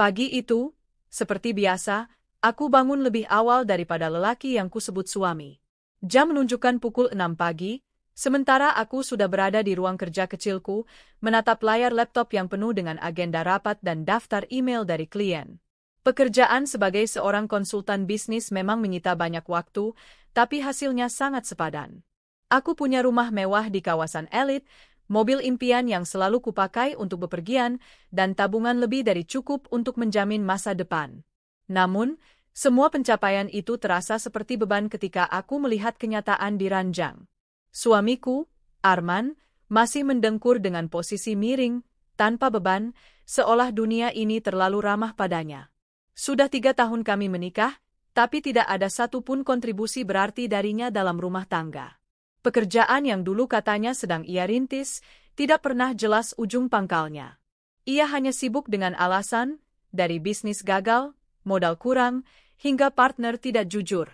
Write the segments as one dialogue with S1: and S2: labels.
S1: Pagi itu, seperti biasa, aku bangun lebih awal daripada lelaki yang kusebut suami. Jam menunjukkan pukul 6 pagi, sementara aku sudah berada di ruang kerja kecilku, menatap layar laptop yang penuh dengan agenda rapat dan daftar email dari klien. Pekerjaan sebagai seorang konsultan bisnis memang menyita banyak waktu, tapi hasilnya sangat sepadan. Aku punya rumah mewah di kawasan elit, mobil impian yang selalu kupakai untuk bepergian, dan tabungan lebih dari cukup untuk menjamin masa depan. Namun, semua pencapaian itu terasa seperti beban ketika aku melihat kenyataan di ranjang. Suamiku, Arman, masih mendengkur dengan posisi miring, tanpa beban, seolah dunia ini terlalu ramah padanya. Sudah 3 tahun kami menikah, tapi tidak ada satupun kontribusi berarti darinya dalam rumah tangga. Pekerjaan yang dulu katanya sedang ia rintis, tidak pernah jelas ujung pangkalnya. Ia hanya sibuk dengan alasan, dari bisnis gagal, modal kurang, hingga partner tidak jujur.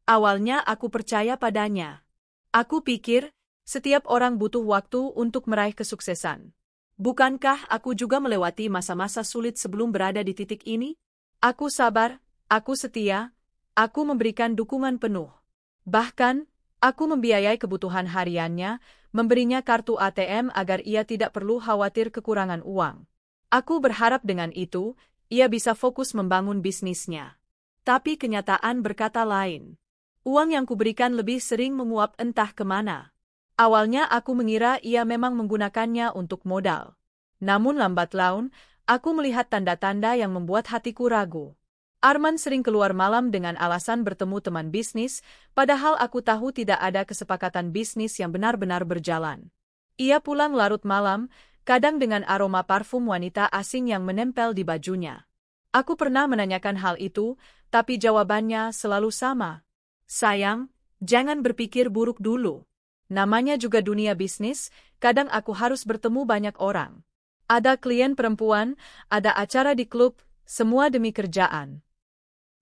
S1: Awalnya aku percaya padanya. Aku pikir, setiap orang butuh waktu untuk meraih kesuksesan. Bukankah aku juga melewati masa-masa sulit sebelum berada di titik ini? Aku sabar, aku setia, aku memberikan dukungan penuh. Bahkan, aku membiayai kebutuhan hariannya, memberinya kartu ATM agar ia tidak perlu khawatir kekurangan uang. Aku berharap dengan itu, ia bisa fokus membangun bisnisnya. Tapi kenyataan berkata lain. Uang yang kuberikan lebih sering menguap entah kemana. Awalnya aku mengira ia memang menggunakannya untuk modal. Namun lambat laun, aku melihat tanda-tanda yang membuat hatiku ragu. Arman sering keluar malam dengan alasan bertemu teman bisnis, padahal aku tahu tidak ada kesepakatan bisnis yang benar-benar berjalan. Ia pulang larut malam, kadang dengan aroma parfum wanita asing yang menempel di bajunya. Aku pernah menanyakan hal itu, tapi jawabannya selalu sama. Sayang, jangan berpikir buruk dulu. Namanya juga dunia bisnis, kadang aku harus bertemu banyak orang. Ada klien perempuan, ada acara di klub, semua demi kerjaan.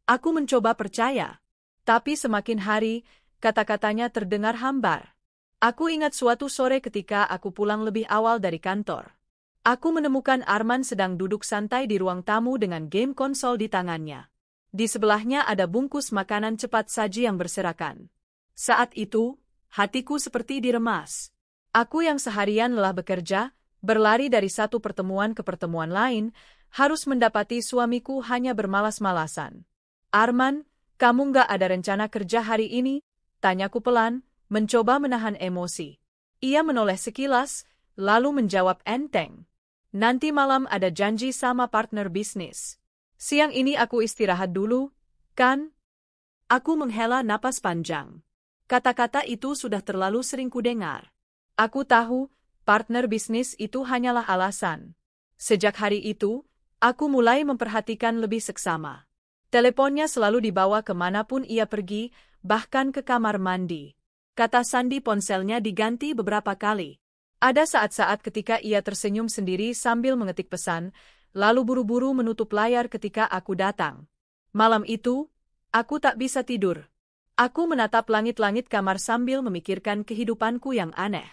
S1: Aku mencoba percaya. Tapi semakin hari, kata-katanya terdengar hambar. Aku ingat suatu sore ketika aku pulang lebih awal dari kantor. Aku menemukan Arman sedang duduk santai di ruang tamu dengan game konsol di tangannya. Di sebelahnya ada bungkus makanan cepat saji yang berserakan. Saat itu, hatiku seperti diremas. Aku yang seharian lelah bekerja, berlari dari satu pertemuan ke pertemuan lain, harus mendapati suamiku hanya bermalas-malasan. Arman, kamu nggak ada rencana kerja hari ini? Tanyaku pelan, mencoba menahan emosi. Ia menoleh sekilas, lalu menjawab enteng. Nanti malam ada janji sama partner bisnis. Siang ini aku istirahat dulu, kan? Aku menghela napas panjang. Kata-kata itu sudah terlalu sering kudengar. Aku tahu, partner bisnis itu hanyalah alasan. Sejak hari itu, aku mulai memperhatikan lebih seksama. Teleponnya selalu dibawa kemanapun ia pergi, bahkan ke kamar mandi. Kata sandi ponselnya diganti beberapa kali. Ada saat-saat ketika ia tersenyum sendiri sambil mengetik pesan, lalu buru-buru menutup layar ketika aku datang. Malam itu, aku tak bisa tidur. Aku menatap langit-langit kamar sambil memikirkan kehidupanku yang aneh.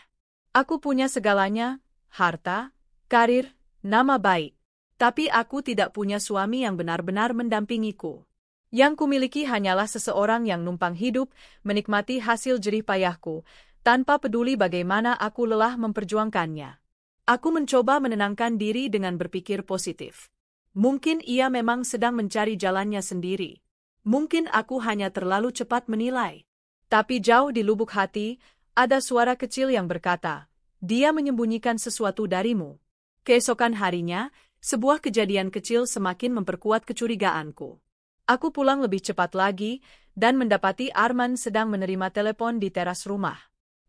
S1: Aku punya segalanya, harta, karir, nama baik. Tapi aku tidak punya suami yang benar-benar mendampingiku. Yang kumiliki hanyalah seseorang yang numpang hidup, menikmati hasil jerih payahku, tanpa peduli bagaimana aku lelah memperjuangkannya. Aku mencoba menenangkan diri dengan berpikir positif. Mungkin ia memang sedang mencari jalannya sendiri. Mungkin aku hanya terlalu cepat menilai. Tapi jauh di lubuk hati, ada suara kecil yang berkata, dia menyembunyikan sesuatu darimu. Keesokan harinya, sebuah kejadian kecil semakin memperkuat kecurigaanku. Aku pulang lebih cepat lagi, dan mendapati Arman sedang menerima telepon di teras rumah.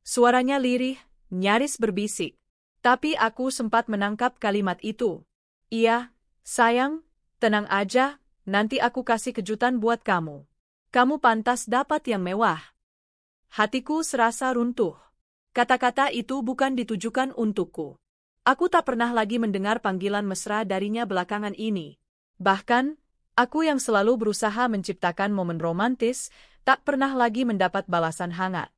S1: Suaranya lirih, nyaris berbisik. Tapi aku sempat menangkap kalimat itu. Iya, sayang, tenang aja, nanti aku kasih kejutan buat kamu. Kamu pantas dapat yang mewah. Hatiku serasa runtuh. Kata-kata itu bukan ditujukan untukku. Aku tak pernah lagi mendengar panggilan mesra darinya belakangan ini. Bahkan, aku yang selalu berusaha menciptakan momen romantis, tak pernah lagi mendapat balasan hangat.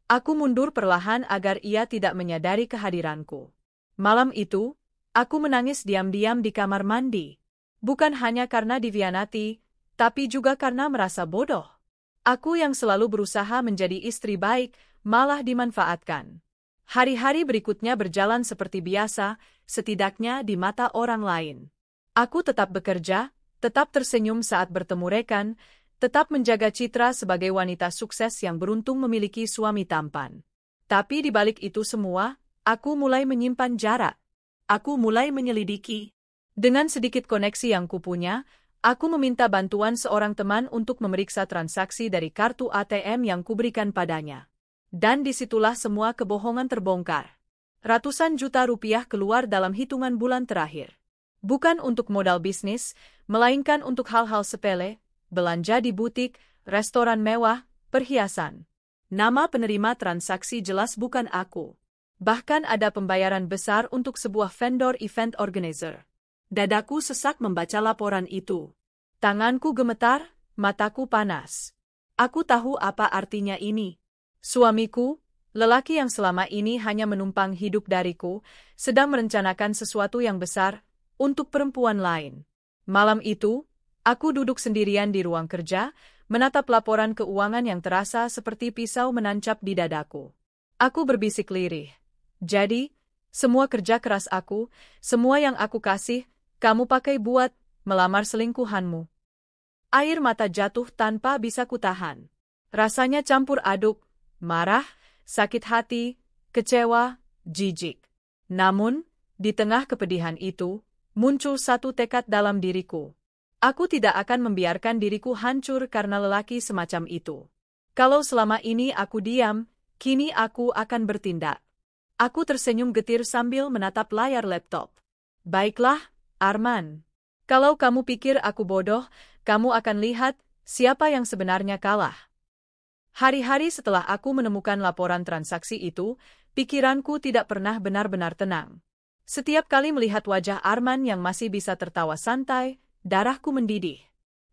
S1: Aku mundur perlahan agar ia tidak menyadari kehadiranku. Malam itu, aku menangis diam-diam di kamar mandi. Bukan hanya karena divianati, tapi juga karena merasa bodoh. Aku yang selalu berusaha menjadi istri baik, malah dimanfaatkan. Hari-hari berikutnya berjalan seperti biasa, setidaknya di mata orang lain. Aku tetap bekerja, tetap tersenyum saat bertemu rekan, tetap menjaga citra sebagai wanita sukses yang beruntung memiliki suami tampan. Tapi di balik itu semua, aku mulai menyimpan jarak. Aku mulai menyelidiki. Dengan sedikit koneksi yang kupunya, aku meminta bantuan seorang teman untuk memeriksa transaksi dari kartu ATM yang kuberikan padanya. Dan disitulah semua kebohongan terbongkar. Ratusan juta rupiah keluar dalam hitungan bulan terakhir. Bukan untuk modal bisnis, melainkan untuk hal-hal sepele, belanja di butik, restoran mewah, perhiasan. Nama penerima transaksi jelas bukan aku. Bahkan ada pembayaran besar untuk sebuah vendor event organizer. Dadaku sesak membaca laporan itu. Tanganku gemetar, mataku panas. Aku tahu apa artinya ini. Suamiku, lelaki yang selama ini hanya menumpang hidup dariku, sedang merencanakan sesuatu yang besar untuk perempuan lain. Malam itu, aku duduk sendirian di ruang kerja, menatap laporan keuangan yang terasa seperti pisau menancap di dadaku. Aku berbisik lirih. Jadi, semua kerja keras aku, semua yang aku kasih, kamu pakai buat melamar selingkuhanmu. Air mata jatuh tanpa bisa kutahan. Rasanya campur aduk, marah, sakit hati, kecewa, jijik. Namun, di tengah kepedihan itu, muncul satu tekad dalam diriku. Aku tidak akan membiarkan diriku hancur karena lelaki semacam itu. Kalau selama ini aku diam, kini aku akan bertindak. Aku tersenyum getir sambil menatap layar laptop. Baiklah, Arman. Kalau kamu pikir aku bodoh, kamu akan lihat siapa yang sebenarnya kalah. Hari-hari setelah aku menemukan laporan transaksi itu, pikiranku tidak pernah benar-benar tenang. Setiap kali melihat wajah Arman yang masih bisa tertawa santai, darahku mendidih.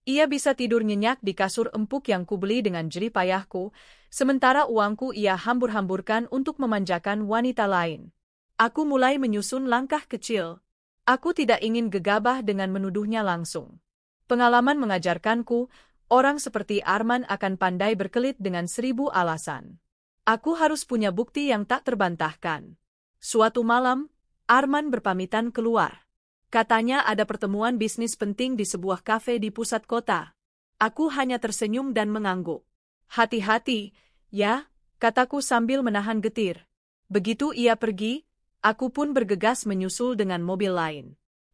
S1: Ia bisa tidur nyenyak di kasur empuk yang kubeli dengan jerih payahku, sementara uangku ia hambur-hamburkan untuk memanjakan wanita lain. Aku mulai menyusun langkah kecil. Aku tidak ingin gegabah dengan menuduhnya langsung. Pengalaman mengajarkanku, orang seperti Arman akan pandai berkelit dengan 1000 alasan. Aku harus punya bukti yang tak terbantahkan. Suatu malam, Arman berpamitan keluar. Katanya ada pertemuan bisnis penting di sebuah kafe di pusat kota. Aku hanya tersenyum dan mengangguk. Hati-hati, ya, kataku sambil menahan getir. Begitu ia pergi, aku pun bergegas menyusul dengan mobil lain.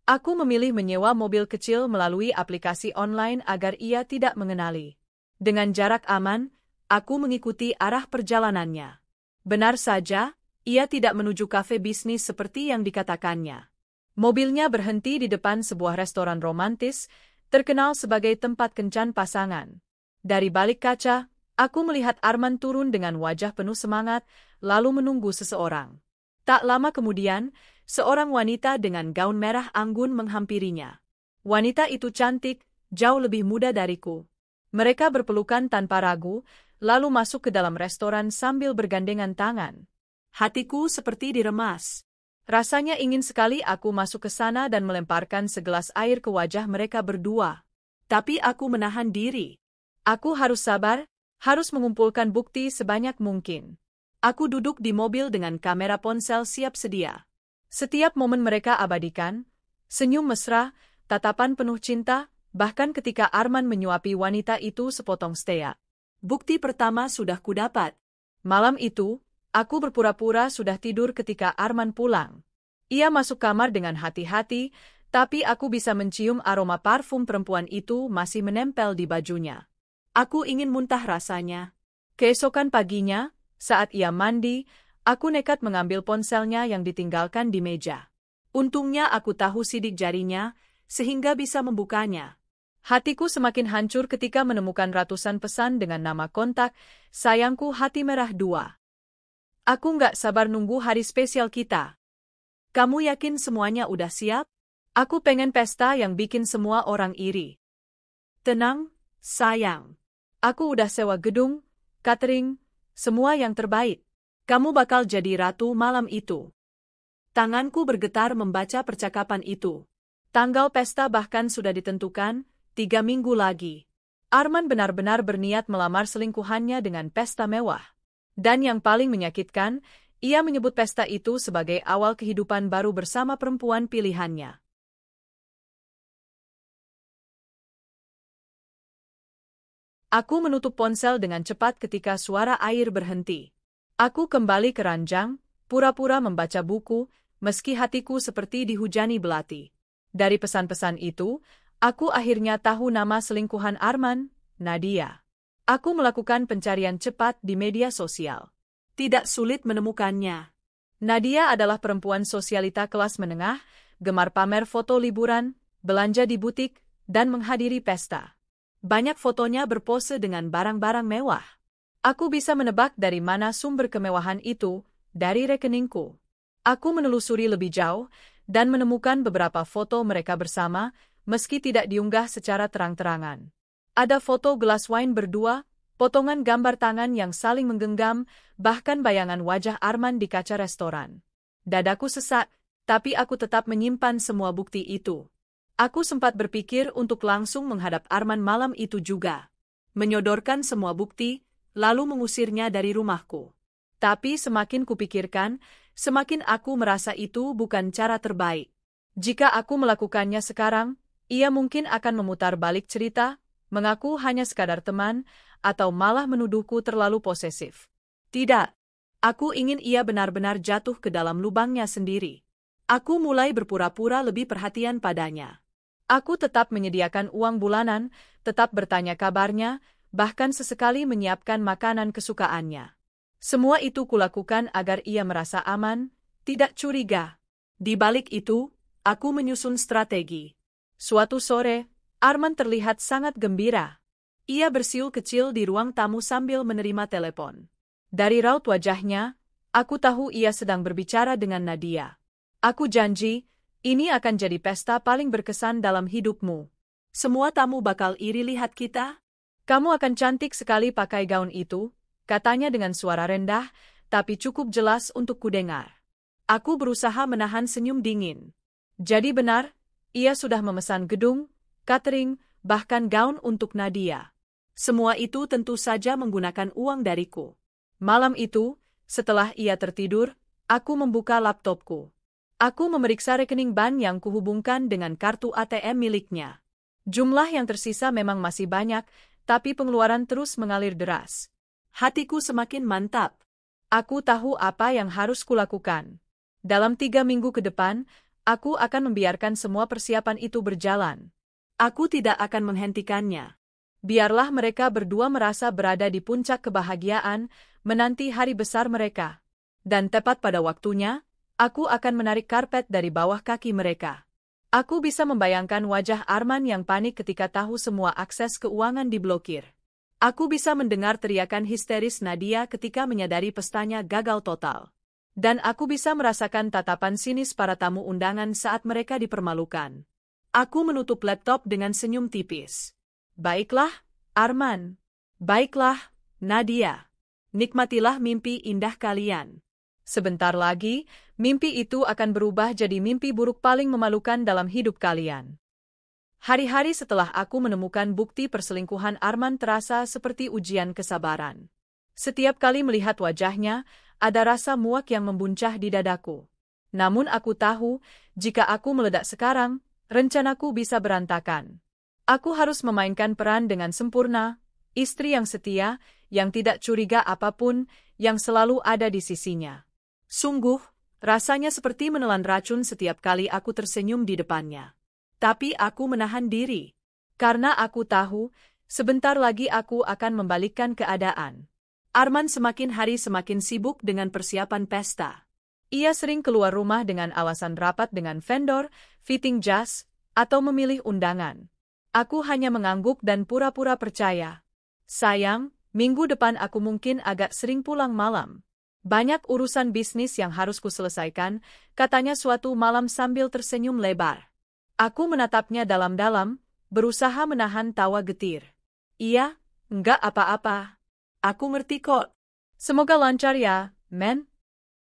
S1: Aku memilih menyewa mobil kecil melalui aplikasi online agar ia tidak mengenali. Dengan jarak aman, aku mengikuti arah perjalanannya. Benar saja, ia tidak menuju kafe bisnis seperti yang dikatakannya. Mobilnya berhenti di depan sebuah restoran romantis, terkenal sebagai tempat kencan pasangan. Dari balik kaca, aku melihat Arman turun dengan wajah penuh semangat, lalu menunggu seseorang. Tak lama kemudian, seorang wanita dengan gaun merah anggun menghampirinya. Wanita itu cantik, jauh lebih muda dariku. Mereka berpelukan tanpa ragu, lalu masuk ke dalam restoran sambil bergandengan tangan. Hatiku seperti diremas. Rasanya ingin sekali aku masuk ke sana dan melemparkan segelas air ke wajah mereka berdua. Tapi aku menahan diri. Aku harus sabar, harus mengumpulkan bukti sebanyak mungkin. Aku duduk di mobil dengan kamera ponsel siap sedia. Setiap momen mereka abadikan, senyum mesra, tatapan penuh cinta, bahkan ketika Arman menyuapi wanita itu sepotong steak. Bukti pertama sudah kudapat. Malam itu, aku berpura-pura sudah tidur ketika Arman pulang. Ia masuk kamar dengan hati-hati, tapi aku bisa mencium aroma parfum perempuan itu masih menempel di bajunya. Aku ingin muntah rasanya. Keesokan paginya, saat ia mandi, aku nekat mengambil ponselnya yang ditinggalkan di meja. Untungnya aku tahu sidik jarinya, sehingga bisa membukanya. Hatiku semakin hancur ketika menemukan ratusan pesan dengan nama kontak, sayangku hati merah 2. Aku nggak sabar nunggu hari spesial kita. Kamu yakin semuanya udah siap? Aku pengen pesta yang bikin semua orang iri. Tenang, sayang. Aku udah sewa gedung, catering, semua yang terbaik. Kamu bakal jadi ratu malam itu. Tanganku bergetar membaca percakapan itu. Tanggal pesta bahkan sudah ditentukan, 3 minggu lagi. Arman benar-benar berniat melamar selingkuhannya dengan pesta mewah. Dan yang paling menyakitkan, ia menyebut pesta itu sebagai awal kehidupan baru bersama perempuan pilihannya. Aku menutup ponsel dengan cepat ketika suara air berhenti. Aku kembali ke ranjang, pura-pura membaca buku, meski hatiku seperti dihujani belati. Dari pesan-pesan itu, aku akhirnya tahu nama selingkuhan Arman, Nadia. Aku melakukan pencarian cepat di media sosial. Tidak sulit menemukannya. Nadia adalah perempuan sosialita kelas menengah, gemar pamer foto liburan, belanja di butik, dan menghadiri pesta. Banyak fotonya berpose dengan barang-barang mewah. Aku bisa menebak dari mana sumber kemewahan itu, dari rekeningku. Aku menelusuri lebih jauh, dan menemukan beberapa foto mereka bersama, meski tidak diunggah secara terang-terangan. Ada foto gelas wine berdua, potongan gambar tangan yang saling menggenggam, bahkan bayangan wajah Arman di kaca restoran. Dadaku sesak, tapi aku tetap menyimpan semua bukti itu. Aku sempat berpikir untuk langsung menghadap Arman malam itu juga. Menyodorkan semua bukti, lalu mengusirnya dari rumahku. Tapi semakin kupikirkan, semakin aku merasa itu bukan cara terbaik. Jika aku melakukannya sekarang, ia mungkin akan memutar balik cerita, mengaku hanya sekadar teman, atau malah menuduhku terlalu posesif. Tidak. Aku ingin ia benar-benar jatuh ke dalam lubangnya sendiri. Aku mulai berpura-pura lebih perhatian padanya. Aku tetap menyediakan uang bulanan, tetap bertanya kabarnya, bahkan sesekali menyiapkan makanan kesukaannya. Semua itu kulakukan agar ia merasa aman, tidak curiga. Di balik itu, aku menyusun strategi. Suatu sore, Arman terlihat sangat gembira. Ia bersiul kecil di ruang tamu sambil menerima telepon. Dari raut wajahnya, aku tahu ia sedang berbicara dengan Nadia. Aku janji, ini akan jadi pesta paling berkesan dalam hidupmu. Semua tamu bakal iri lihat kita. Kamu akan cantik sekali pakai gaun itu, katanya dengan suara rendah, tapi cukup jelas untuk kudengar. Aku berusaha menahan senyum dingin. Jadi benar, ia sudah memesan gedung, catering, bahkan gaun untuk Nadia. Semua itu tentu saja menggunakan uang dariku. Malam itu, setelah ia tertidur, aku membuka laptopku. Aku memeriksa rekening bank yang kuhubungkan dengan kartu ATM miliknya. Jumlah yang tersisa memang masih banyak, tapi pengeluaran terus mengalir deras. Hatiku semakin mantap. Aku tahu apa yang harus kulakukan. Dalam 3 minggu ke depan, aku akan membiarkan semua persiapan itu berjalan. Aku tidak akan menghentikannya. Biarlah mereka berdua merasa berada di puncak kebahagiaan, menanti hari besar mereka. Dan tepat pada waktunya, aku akan menarik karpet dari bawah kaki mereka. Aku bisa membayangkan wajah Arman yang panik ketika tahu semua akses keuangan diblokir. Aku bisa mendengar teriakan histeris Nadia ketika menyadari pestanya gagal total. Dan aku bisa merasakan tatapan sinis para tamu undangan saat mereka dipermalukan. Aku menutup laptop dengan senyum tipis. Baiklah, Arman. Baiklah, Nadia. Nikmatilah mimpi indah kalian. Sebentar lagi, mimpi itu akan berubah jadi mimpi buruk paling memalukan dalam hidup kalian. Hari-hari setelah aku menemukan bukti perselingkuhan Arman terasa seperti ujian kesabaran. Setiap kali melihat wajahnya, ada rasa muak yang membuncah di dadaku. Namun aku tahu, jika aku meledak sekarang, rencanaku bisa berantakan. Aku harus memainkan peran dengan sempurna, istri yang setia, yang tidak curiga apapun, yang selalu ada di sisinya. Sungguh, rasanya seperti menelan racun setiap kali aku tersenyum di depannya. Tapi aku menahan diri. Karena aku tahu, sebentar lagi aku akan membalikkan keadaan. Arman semakin hari semakin sibuk dengan persiapan pesta. Ia sering keluar rumah dengan alasan rapat dengan vendor, fitting jas, atau memilih undangan. Aku hanya mengangguk dan pura-pura percaya. Sayang, minggu depan aku mungkin agak sering pulang malam. Banyak urusan bisnis yang harus kuselesaikan, katanya suatu malam sambil tersenyum lebar. Aku menatapnya dalam-dalam, berusaha menahan tawa getir. Iya, enggak apa-apa. Aku ngerti kok. Semoga lancar ya, men.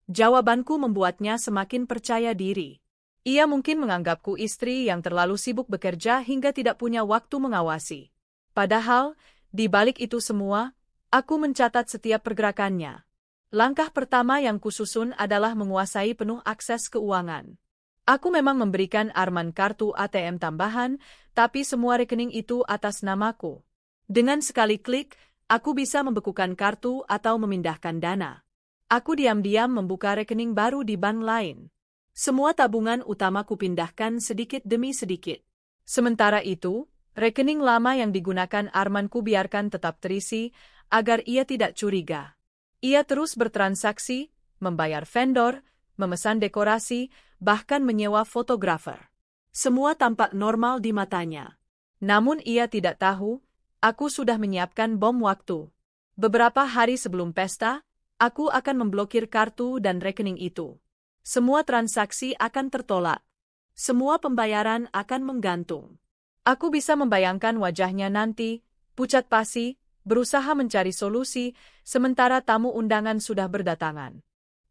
S1: Jawabanku membuatnya semakin percaya diri. Ia mungkin menganggapku istri yang terlalu sibuk bekerja hingga tidak punya waktu mengawasi. Padahal, di balik itu semua, aku mencatat setiap pergerakannya. Langkah pertama yang kususun adalah menguasai penuh akses keuangan. Aku memang memberikan Arman kartu ATM tambahan, tapi semua rekening itu atas namaku. Dengan sekali klik, aku bisa membekukan kartu atau memindahkan dana. Aku diam-diam membuka rekening baru di bank lain. Semua tabungan utama kupindahkan sedikit demi sedikit. Sementara itu, rekening lama yang digunakan Arman kubiarkan tetap terisi, agar ia tidak curiga. Ia terus bertransaksi, membayar vendor, memesan dekorasi, bahkan menyewa fotografer. Semua tampak normal di matanya. Namun ia tidak tahu, aku sudah menyiapkan bom waktu. Beberapa hari sebelum pesta, aku akan memblokir kartu dan rekening itu. Semua transaksi akan tertolak. Semua pembayaran akan menggantung. Aku bisa membayangkan wajahnya nanti, pucat pasi, berusaha mencari solusi, sementara tamu undangan sudah berdatangan.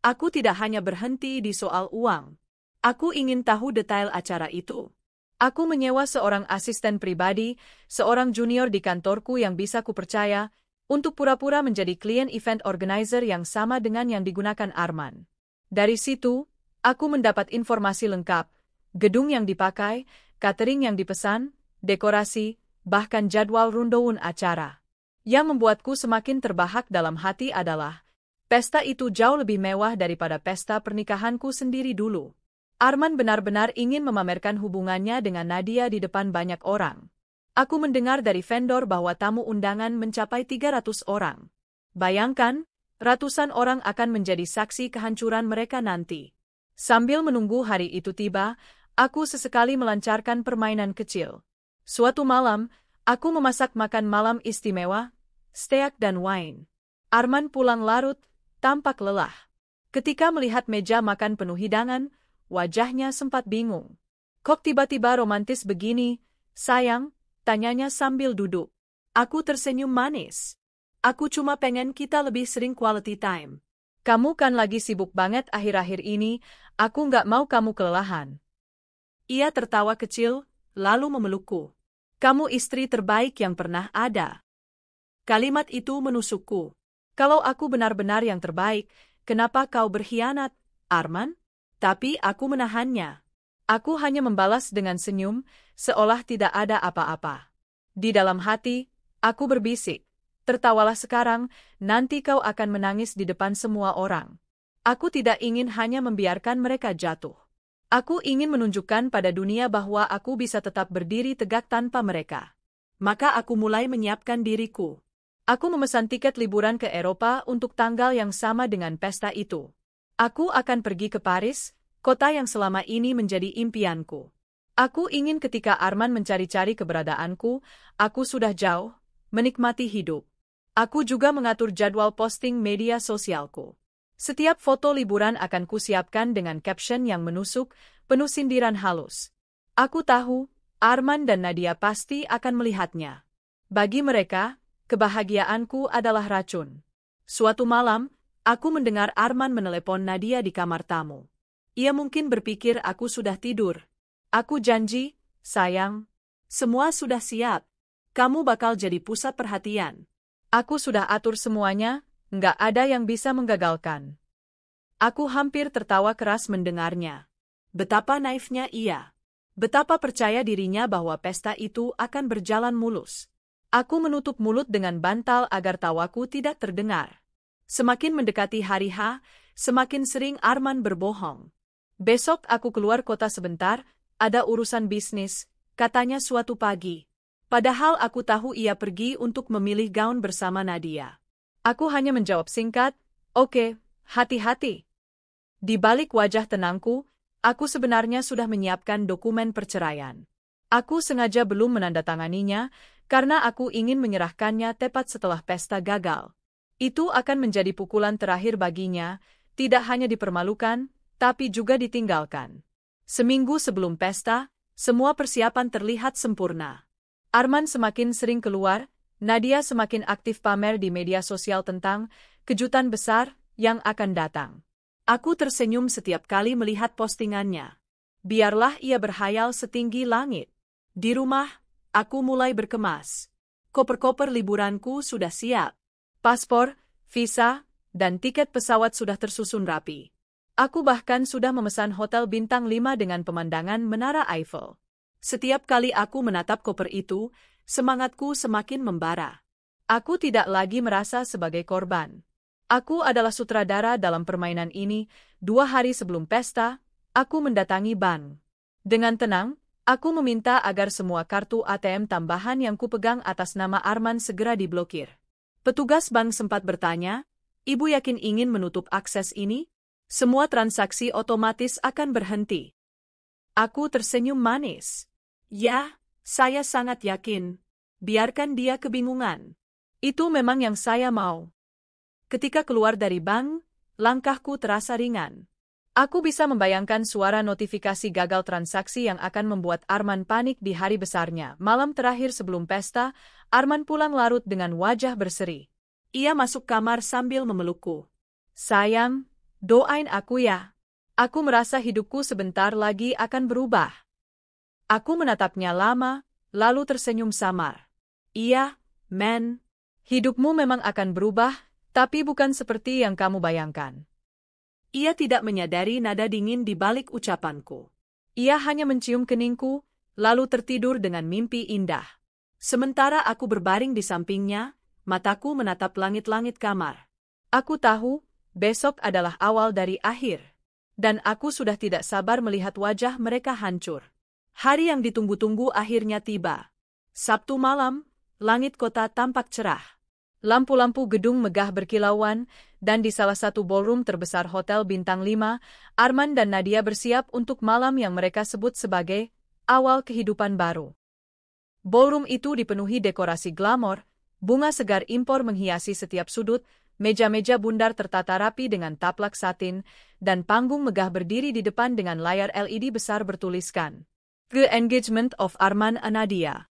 S1: Aku tidak hanya berhenti di soal uang. Aku ingin tahu detail acara itu. Aku menyewa seorang asisten pribadi, seorang junior di kantorku yang bisa kupercaya, untuk pura-pura menjadi klien event organizer yang sama dengan yang digunakan Arman. Dari situ, aku mendapat informasi lengkap, gedung yang dipakai, catering yang dipesan, dekorasi, bahkan jadwal rundown acara. Yang membuatku semakin terbahak dalam hati adalah, pesta itu jauh lebih mewah daripada pesta pernikahanku sendiri dulu. Arman benar-benar ingin memamerkan hubungannya dengan Nadia di depan banyak orang. Aku mendengar dari vendor bahwa tamu undangan mencapai 300 orang. Bayangkan, ratusan orang akan menjadi saksi kehancuran mereka nanti. Sambil menunggu hari itu tiba, aku sesekali melancarkan permainan kecil. Suatu malam, aku memasak makan malam istimewa, steak dan wine. Arman pulang larut, tampak lelah. Ketika melihat meja makan penuh hidangan, wajahnya sempat bingung. Kok tiba-tiba romantis begini, sayang? Tanyanya sambil duduk. Aku tersenyum manis. Aku cuma pengen kita lebih sering quality time. Kamu kan lagi sibuk banget akhir-akhir ini, aku nggak mau kamu kelelahan. Ia tertawa kecil, lalu memelukku. Kamu istri terbaik yang pernah ada. Kalimat itu menusukku. Kalau aku benar-benar yang terbaik, kenapa kau berkhianat, Arman? Tapi aku menahannya. Aku hanya membalas dengan senyum, seolah tidak ada apa-apa. Di dalam hati, aku berbisik. Tertawalah sekarang, nanti kau akan menangis di depan semua orang. Aku tidak ingin hanya membiarkan mereka jatuh. Aku ingin menunjukkan pada dunia bahwa aku bisa tetap berdiri tegak tanpa mereka. Maka aku mulai menyiapkan diriku. Aku memesan tiket liburan ke Eropa untuk tanggal yang sama dengan pesta itu. Aku akan pergi ke Paris, kota yang selama ini menjadi impianku. Aku ingin ketika Arman mencari-cari keberadaanku, aku sudah jauh, menikmati hidup. Aku juga mengatur jadwal posting media sosialku. Setiap foto liburan akan kusiapkan dengan caption yang menusuk, penuh sindiran halus. Aku tahu, Arman dan Nadia pasti akan melihatnya. Bagi mereka, kebahagiaanku adalah racun. Suatu malam, aku mendengar Arman menelepon Nadia di kamar tamu. Ia mungkin berpikir aku sudah tidur. Aku janji, sayang. Semua sudah siap. Kamu bakal jadi pusat perhatian. Aku sudah atur semuanya, nggak ada yang bisa menggagalkan. Aku hampir tertawa keras mendengarnya. Betapa naifnya ia. Betapa percaya dirinya bahwa pesta itu akan berjalan mulus. Aku menutup mulut dengan bantal agar tawaku tidak terdengar. Semakin mendekati hari H, semakin sering Arman berbohong. Besok aku keluar kota sebentar, ada urusan bisnis, katanya suatu pagi. Padahal aku tahu ia pergi untuk memilih gaun bersama Nadia. Aku hanya menjawab singkat, oke, hati-hati. Di balik wajah tenangku, aku sebenarnya sudah menyiapkan dokumen perceraian. Aku sengaja belum menandatanganinya, karena aku ingin menyerahkannya tepat setelah pesta gagal. Itu akan menjadi pukulan terakhir baginya, tidak hanya dipermalukan, tapi juga ditinggalkan. Seminggu sebelum pesta, semua persiapan terlihat sempurna. Arman semakin sering keluar, Nadia semakin aktif pamer di media sosial tentang kejutan besar yang akan datang. Aku tersenyum setiap kali melihat postingannya. biarlah ia berhayal setinggi langit. Di rumah, aku mulai berkemas. Koper-koper liburanku sudah siap. Paspor, visa, dan tiket pesawat sudah tersusun rapi. Aku bahkan sudah memesan hotel bintang 5 dengan pemandangan Menara Eiffel. Setiap kali aku menatap koper itu, semangatku semakin membara. Aku tidak lagi merasa sebagai korban. Aku adalah sutradara dalam permainan ini. 2 hari sebelum pesta, aku mendatangi bank. Dengan tenang, aku meminta agar semua kartu ATM tambahan yang kupegang atas nama Arman segera diblokir. Petugas bank sempat bertanya, "Ibu yakin ingin menutup akses ini? Semua transaksi otomatis akan berhenti." Aku tersenyum manis. "Ya, saya sangat yakin. Biarkan dia kebingungan. Itu memang yang saya mau." Ketika keluar dari bank, langkahku terasa ringan. Aku bisa membayangkan suara notifikasi gagal transaksi yang akan membuat Arman panik di hari besarnya. Malam terakhir sebelum pesta, Arman pulang larut dengan wajah berseri. Ia masuk kamar sambil memelukku. "Sayang, doain aku ya. Aku merasa hidupku sebentar lagi akan berubah." Aku menatapnya lama, lalu tersenyum samar. "Iya, men. Hidupmu memang akan berubah, tapi bukan seperti yang kamu bayangkan." Ia tidak menyadari nada dingin di balik ucapanku. Ia hanya mencium keningku, lalu tertidur dengan mimpi indah. Sementara aku berbaring di sampingnya, mataku menatap langit-langit kamar. Aku tahu, besok adalah awal dari akhir. Dan aku sudah tidak sabar melihat wajah mereka hancur. Hari yang ditunggu-tunggu akhirnya tiba. Sabtu malam, langit kota tampak cerah. Lampu-lampu gedung megah berkilauan, dan di salah satu ballroom terbesar Hotel Bintang 5, Arman dan Nadia bersiap untuk malam yang mereka sebut sebagai awal kehidupan baru. Ballroom itu dipenuhi dekorasi glamor, bunga segar impor menghiasi setiap sudut, meja-meja bundar tertata rapi dengan taplak satin, dan panggung megah berdiri di depan dengan layar LED besar bertuliskan The Engagement of Arman and Nadia.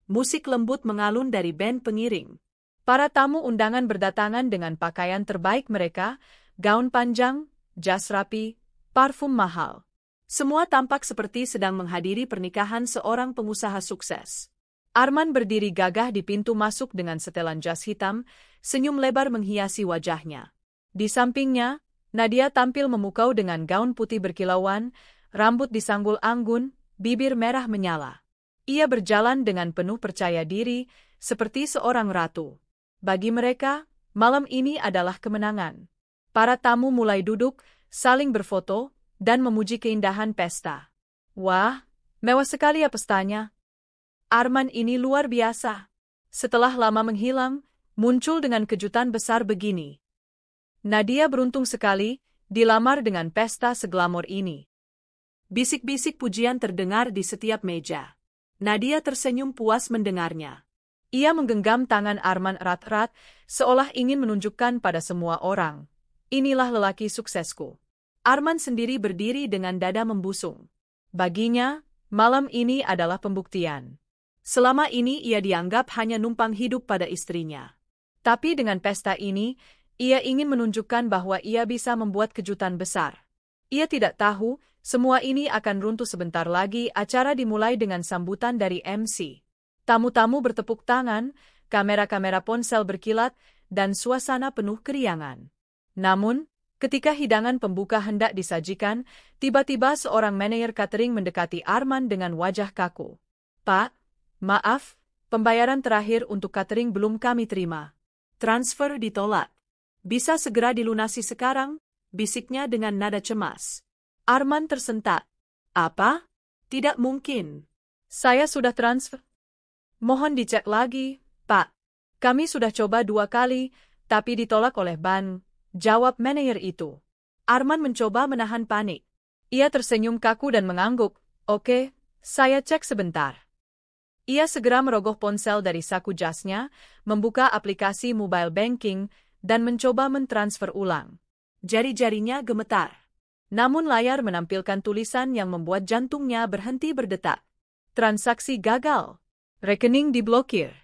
S1: Musik lembut mengalun dari band pengiring. Para tamu undangan berdatangan dengan pakaian terbaik mereka, gaun panjang, jas rapi, parfum mahal. Semua tampak seperti sedang menghadiri pernikahan seorang pengusaha sukses. Arman berdiri gagah di pintu masuk dengan setelan jas hitam, senyum lebar menghiasi wajahnya. Di sampingnya, Nadia tampil memukau dengan gaun putih berkilauan, rambut disanggul anggun, bibir merah menyala. Ia berjalan dengan penuh percaya diri, seperti seorang ratu. Bagi mereka, malam ini adalah kemenangan. Para tamu mulai duduk, saling berfoto, dan memuji keindahan pesta. "Wah, mewah sekali ya pestanya. Arman ini luar biasa." Setelah lama menghilang, muncul dengan kejutan besar begini. Nadia beruntung sekali, dilamar dengan pesta seglamor ini. Bisik-bisik pujian terdengar di setiap meja. Nadia tersenyum puas mendengarnya. Ia menggenggam tangan Arman erat-erat, seolah ingin menunjukkan pada semua orang, "Inilah lelaki suksesku." Arman sendiri berdiri dengan dada membusung. Baginya, malam ini adalah pembuktian. Selama ini ia dianggap hanya numpang hidup pada istrinya. Tapi dengan pesta ini, ia ingin menunjukkan bahwa ia bisa membuat kejutan besar. Ia tidak tahu, semua ini akan runtuh sebentar lagi. Acara dimulai dengan sambutan dari MC. Tamu-tamu bertepuk tangan, kamera-kamera ponsel berkilat, dan suasana penuh keriangan. Namun, ketika hidangan pembuka hendak disajikan, tiba-tiba seorang manajer catering mendekati Arman dengan wajah kaku. "Pak, maaf, pembayaran terakhir untuk catering belum kami terima. Transfer ditolak. Bisa segera dilunasi sekarang?" bisiknya dengan nada cemas. Arman tersentak. "Apa? Tidak mungkin. Saya sudah transfer." "Mohon dicek lagi, Pak. Kami sudah coba 2 kali, tapi ditolak oleh bank," jawab manajer itu. Arman mencoba menahan panik. Ia tersenyum kaku dan mengangguk. "Oke, saya cek sebentar." Ia segera merogoh ponsel dari saku jasnya, membuka aplikasi mobile banking, dan mencoba mentransfer ulang. Jari-jarinya gemetar. Namun layar menampilkan tulisan yang membuat jantungnya berhenti berdetak. "Transaksi gagal. Rekening diblokir."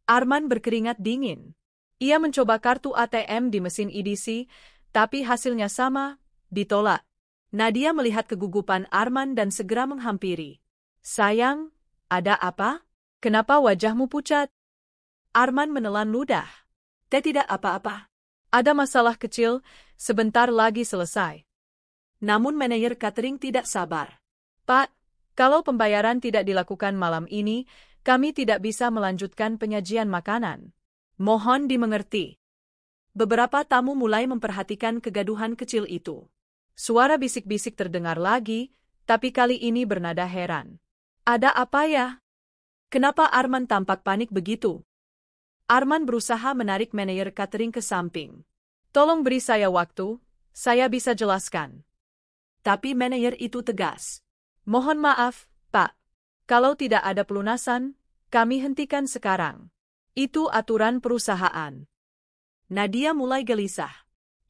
S1: Arman berkeringat dingin. Ia mencoba kartu ATM di mesin EDC, tapi hasilnya sama, ditolak. Nadia melihat kegugupan Arman dan segera menghampiri. Sayang, ada apa? Kenapa wajahmu pucat? Arman menelan ludah. Tidak apa-apa. Ada masalah kecil, sebentar lagi selesai. Namun manajer catering tidak sabar. Pak, kalau pembayaran tidak dilakukan malam ini, kami tidak bisa melanjutkan penyajian makanan. Mohon dimengerti. Beberapa tamu mulai memperhatikan kegaduhan kecil itu. Suara bisik-bisik terdengar lagi, tapi kali ini bernada heran. Ada apa ya? Kenapa Arman tampak panik begitu? Arman berusaha menarik manajer catering ke samping. Tolong beri saya waktu, saya bisa jelaskan. Tapi manajer itu tegas. Mohon maaf, Pak. Kalau tidak ada pelunasan, kami hentikan sekarang. Itu aturan perusahaan. Nadia mulai gelisah.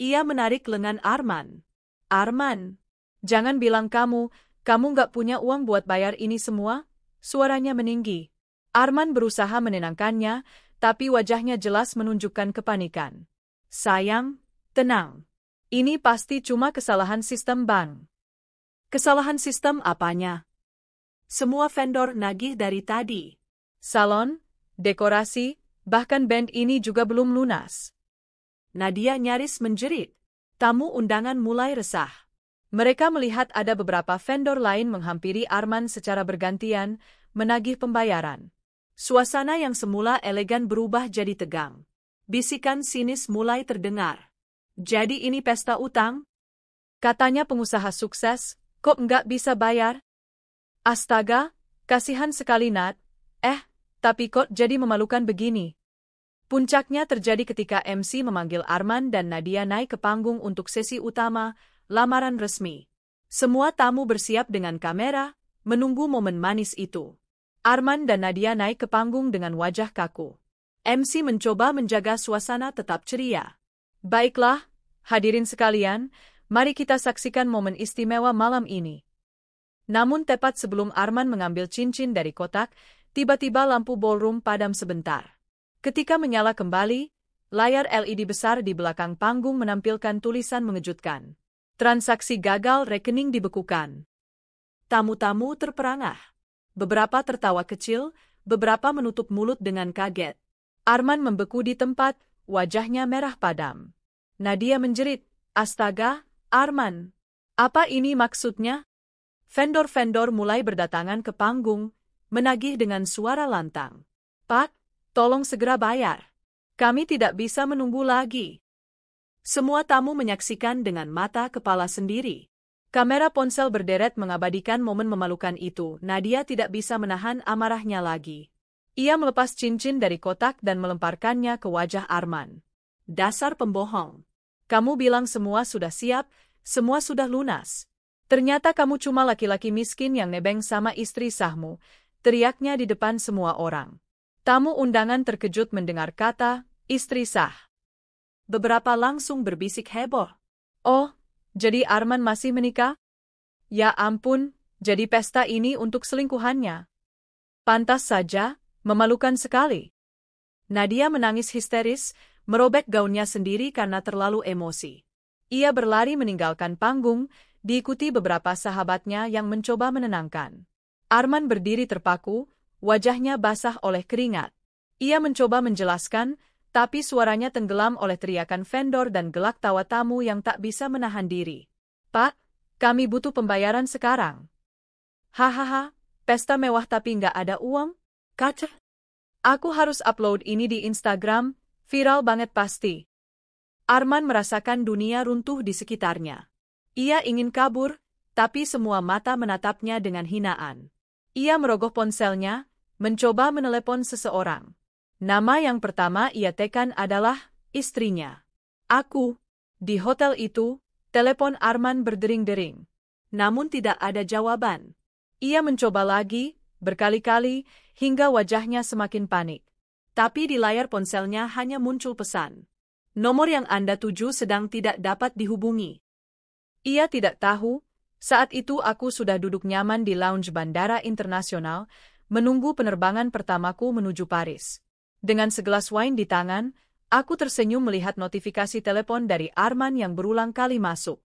S1: Ia menarik lengan Arman. Arman, jangan bilang kamu nggak punya uang buat bayar ini semua? Suaranya meninggi. Arman berusaha menenangkannya, tapi wajahnya jelas menunjukkan kepanikan. Sayang, tenang. Ini pasti cuma kesalahan sistem bank. Kesalahan sistem apanya? Semua vendor nagih dari tadi. Salon, dekorasi, bahkan band ini juga belum lunas. Nadia nyaris menjerit. Tamu undangan mulai resah. Mereka melihat ada beberapa vendor lain menghampiri Arman secara bergantian, menagih pembayaran. Suasana yang semula elegan berubah jadi tegang. Bisikan sinis mulai terdengar. Jadi ini pesta utang? Katanya pengusaha sukses, kok nggak bisa bayar? Astaga, kasihan sekali Nat. Tapi kok jadi memalukan begini? Puncaknya terjadi ketika MC memanggil Arman dan Nadia naik ke panggung untuk sesi utama, lamaran resmi. Semua tamu bersiap dengan kamera, menunggu momen manis itu. Arman dan Nadia naik ke panggung dengan wajah kaku. MC mencoba menjaga suasana tetap ceria. Baiklah, hadirin sekalian, mari kita saksikan momen istimewa malam ini. Namun tepat sebelum Arman mengambil cincin dari kotak, tiba-tiba lampu ballroom padam sebentar. Ketika menyala kembali, layar LED besar di belakang panggung menampilkan tulisan mengejutkan. Transaksi gagal, rekening dibekukan. Tamu-tamu terperangah. Beberapa tertawa kecil, beberapa menutup mulut dengan kaget. Arman membeku di tempat, wajahnya merah padam. Nadia menjerit, "Astaga, Arman! Apa ini maksudnya?" Vendor-vendor mulai berdatangan ke panggung, menagih dengan suara lantang. "Pak, tolong segera bayar. Kami tidak bisa menunggu lagi." Semua tamu menyaksikan dengan mata kepala sendiri. Kamera ponsel berderet mengabadikan momen memalukan itu. Nadia tidak bisa menahan amarahnya lagi. Ia melepas cincin dari kotak dan melemparkannya ke wajah Arman. "Dasar pembohong. Kamu bilang semua sudah siap, semua sudah lunas. Ternyata kamu cuma laki-laki miskin yang nebeng sama istri sahmu," teriaknya di depan semua orang. Tamu undangan terkejut mendengar kata, "istri sah." Beberapa langsung berbisik heboh. "Oh, jadi Arman masih menikah? Ya ampun, jadi pesta ini untuk selingkuhannya. Pantas saja, memalukan sekali." Nadia menangis histeris, merobek gaunnya sendiri karena terlalu emosi. Ia berlari meninggalkan panggung, diikuti beberapa sahabatnya yang mencoba menenangkan. Arman berdiri terpaku, wajahnya basah oleh keringat. Ia mencoba menjelaskan, tapi suaranya tenggelam oleh teriakan vendor dan gelak tawa tamu yang tak bisa menahan diri. "Pak, kami butuh pembayaran sekarang." "Hahaha, pesta mewah tapi nggak ada uang? Kaca. Aku harus upload ini di Instagram, viral banget pasti." Arman merasakan dunia runtuh di sekitarnya. Ia ingin kabur, tapi semua mata menatapnya dengan hinaan. Ia merogoh ponselnya, mencoba menelepon seseorang. Nama yang pertama ia tekan adalah istrinya. "Aku." Di hotel itu, telepon Arman berdering-dering. Namun tidak ada jawaban. Ia mencoba lagi, berkali-kali, hingga wajahnya semakin panik. Tapi di layar ponselnya hanya muncul pesan. "Nomor yang Anda tuju sedang tidak dapat dihubungi." Ia tidak tahu, saat itu aku sudah duduk nyaman di lounge Bandara Internasional, menunggu penerbangan pertamaku menuju Paris. Dengan segelas wine di tangan, aku tersenyum melihat notifikasi telepon dari Arman yang berulang kali masuk.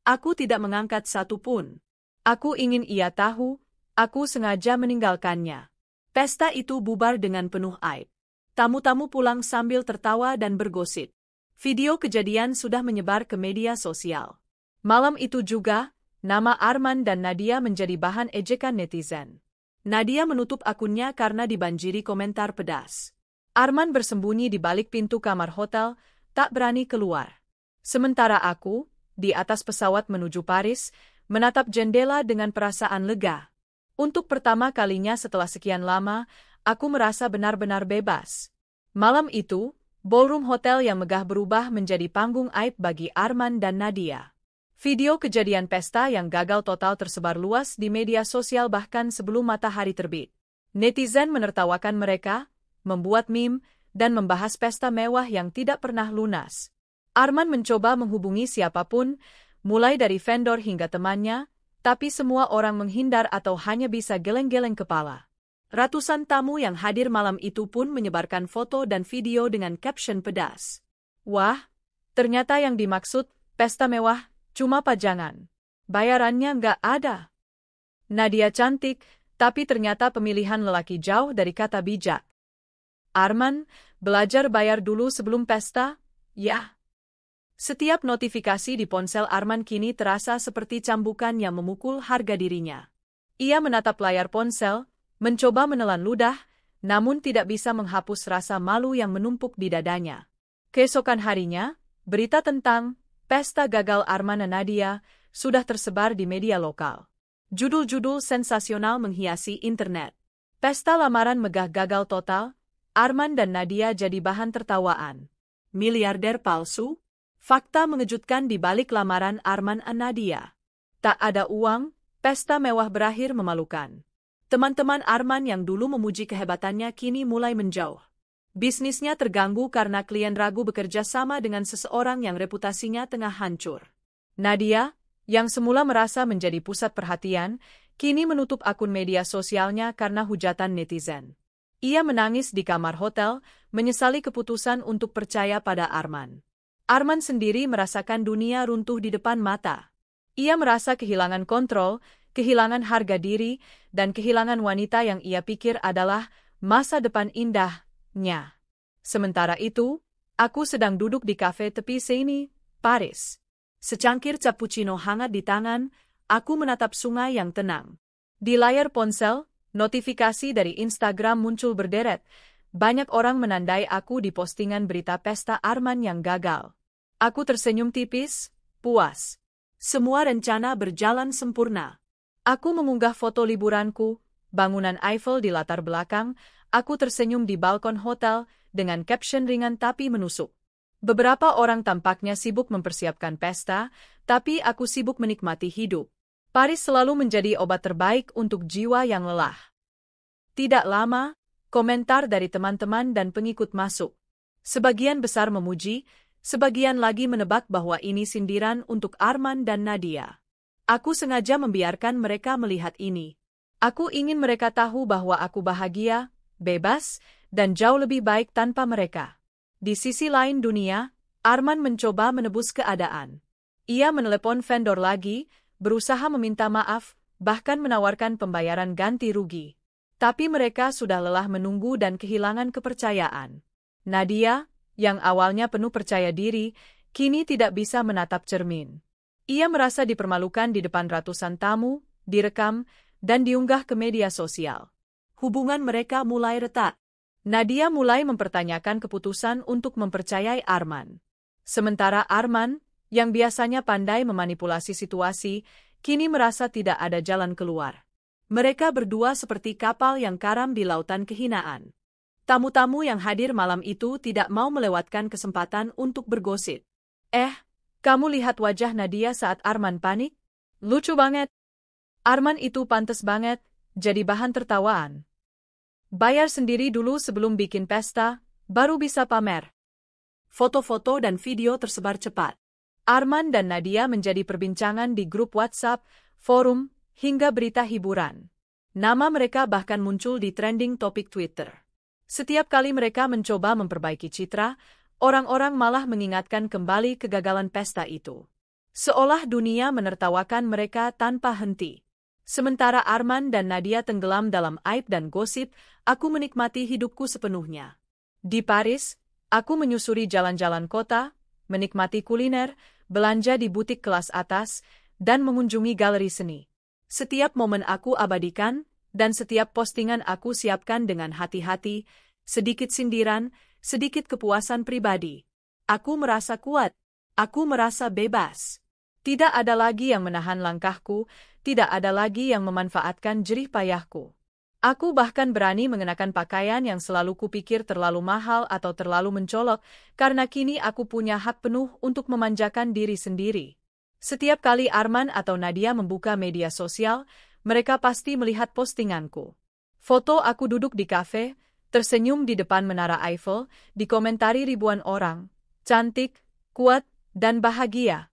S1: Aku tidak mengangkat satu pun. Aku ingin ia tahu, aku sengaja meninggalkannya. Pesta itu bubar dengan penuh aib. Tamu-tamu pulang sambil tertawa dan bergosip. Video kejadian sudah menyebar ke media sosial. Malam itu juga, nama Arman dan Nadia menjadi bahan ejekan netizen. Nadia menutup akunnya karena dibanjiri komentar pedas. Arman bersembunyi di balik pintu kamar hotel, tak berani keluar. Sementara aku, di atas pesawat menuju Paris, menatap jendela dengan perasaan lega. Untuk pertama kalinya setelah sekian lama, aku merasa benar-benar bebas. Malam itu, ballroom hotel yang megah berubah menjadi panggung aib bagi Arman dan Nadia. Video kejadian pesta yang gagal total tersebar luas di media sosial bahkan sebelum matahari terbit. Netizen menertawakan mereka, membuat meme, dan membahas pesta mewah yang tidak pernah lunas. Arman mencoba menghubungi siapapun, mulai dari vendor hingga temannya, tapi semua orang menghindar atau hanya bisa geleng-geleng kepala. Ratusan tamu yang hadir malam itu pun menyebarkan foto dan video dengan caption pedas. Wah, ternyata yang dimaksud pesta mewah cuma pajangan. Bayarannya nggak ada. Nadia cantik, tapi ternyata pemilihan lelaki jauh dari kata bijak. Arman, belajar bayar dulu sebelum pesta, ya. Setiap notifikasi di ponsel Arman kini terasa seperti cambukan yang memukul harga dirinya. Ia menatap layar ponsel, mencoba menelan ludah, namun tidak bisa menghapus rasa malu yang menumpuk di dadanya. Keesokan harinya, berita tentang pesta gagal Arman dan Nadia sudah tersebar di media lokal. Judul-judul sensasional menghiasi internet. Pesta lamaran megah gagal total, Arman dan Nadia jadi bahan tertawaan. Miliarder palsu? Fakta mengejutkan di balik lamaran Arman dan Nadia. Tak ada uang, pesta mewah berakhir memalukan. Teman-teman Arman yang dulu memuji kehebatannya kini mulai menjauh. Bisnisnya terganggu karena klien ragu bekerja sama dengan seseorang yang reputasinya tengah hancur. Nadia, yang semula merasa menjadi pusat perhatian, kini menutup akun media sosialnya karena hujatan netizen. Ia menangis di kamar hotel, menyesali keputusan untuk percaya pada Arman. Arman sendiri merasakan dunia runtuh di depan mata. Ia merasa kehilangan kontrol, kehilangan harga diri, dan kehilangan wanita yang ia pikir adalah masa depan indahnya. Sementara itu, aku sedang duduk di kafe tepi Seine, Paris. Secangkir cappuccino hangat di tangan, aku menatap sungai yang tenang. Di layar ponsel, notifikasi dari Instagram muncul berderet. Banyak orang menandai aku di postingan berita pesta Arman yang gagal. Aku tersenyum tipis, puas. Semua rencana berjalan sempurna. Aku mengunggah foto liburanku, bangunan Eiffel di latar belakang, aku tersenyum di balkon hotel dengan caption ringan tapi menusuk. Beberapa orang tampaknya sibuk mempersiapkan pesta, tapi aku sibuk menikmati hidup. Paris selalu menjadi obat terbaik untuk jiwa yang lelah. Tidak lama, komentar dari teman-teman dan pengikut masuk. Sebagian besar memuji, sebagian lagi menebak bahwa ini sindiran untuk Arman dan Nadia. Aku sengaja membiarkan mereka melihat ini. Aku ingin mereka tahu bahwa aku bahagia, bebas, dan jauh lebih baik tanpa mereka. Di sisi lain dunia, Arman mencoba menebus keadaan. Ia menelepon vendor lagi, berusaha meminta maaf, bahkan menawarkan pembayaran ganti rugi. Tapi mereka sudah lelah menunggu dan kehilangan kepercayaan. Nadia, yang awalnya penuh percaya diri, kini tidak bisa menatap cermin. Ia merasa dipermalukan di depan ratusan tamu, direkam, dan diunggah ke media sosial. Hubungan mereka mulai retak. Nadia mulai mempertanyakan keputusan untuk mempercayai Arman. Sementara Arman, yang biasanya pandai memanipulasi situasi, kini merasa tidak ada jalan keluar. Mereka berdua seperti kapal yang karam di lautan kehinaan. Tamu-tamu yang hadir malam itu tidak mau melewatkan kesempatan untuk bergosip. Kamu lihat wajah Nadia saat Arman panik? Lucu banget. Arman itu pantes banget, jadi bahan tertawaan. Bayar sendiri dulu sebelum bikin pesta, baru bisa pamer. Foto-foto dan video tersebar cepat. Arman dan Nadia menjadi perbincangan di grup WhatsApp, forum, hingga berita hiburan. Nama mereka bahkan muncul di trending topik Twitter. Setiap kali mereka mencoba memperbaiki citra, orang-orang malah mengingatkan kembali kegagalan pesta itu. Seolah dunia menertawakan mereka tanpa henti. Sementara Arman dan Nadia tenggelam dalam aib dan gosip, aku menikmati hidupku sepenuhnya. Di Paris, aku menyusuri jalan-jalan kota, menikmati kuliner, belanja di butik kelas atas, dan mengunjungi galeri seni. Setiap momen aku abadikan, dan setiap postingan aku siapkan dengan hati-hati, sedikit sindiran, sedikit kepuasan pribadi. Aku merasa kuat, aku merasa bebas. Tidak ada lagi yang menahan langkahku, tidak ada lagi yang memanfaatkan jerih payahku. Aku bahkan berani mengenakan pakaian yang selalu kupikir terlalu mahal atau terlalu mencolok, karena kini aku punya hak penuh untuk memanjakan diri sendiri. Setiap kali Arman atau Nadia membuka media sosial, mereka pasti melihat postinganku. Foto aku duduk di kafe, tersenyum di depan Menara Eiffel, dikomentari ribuan orang. Cantik, kuat, dan bahagia.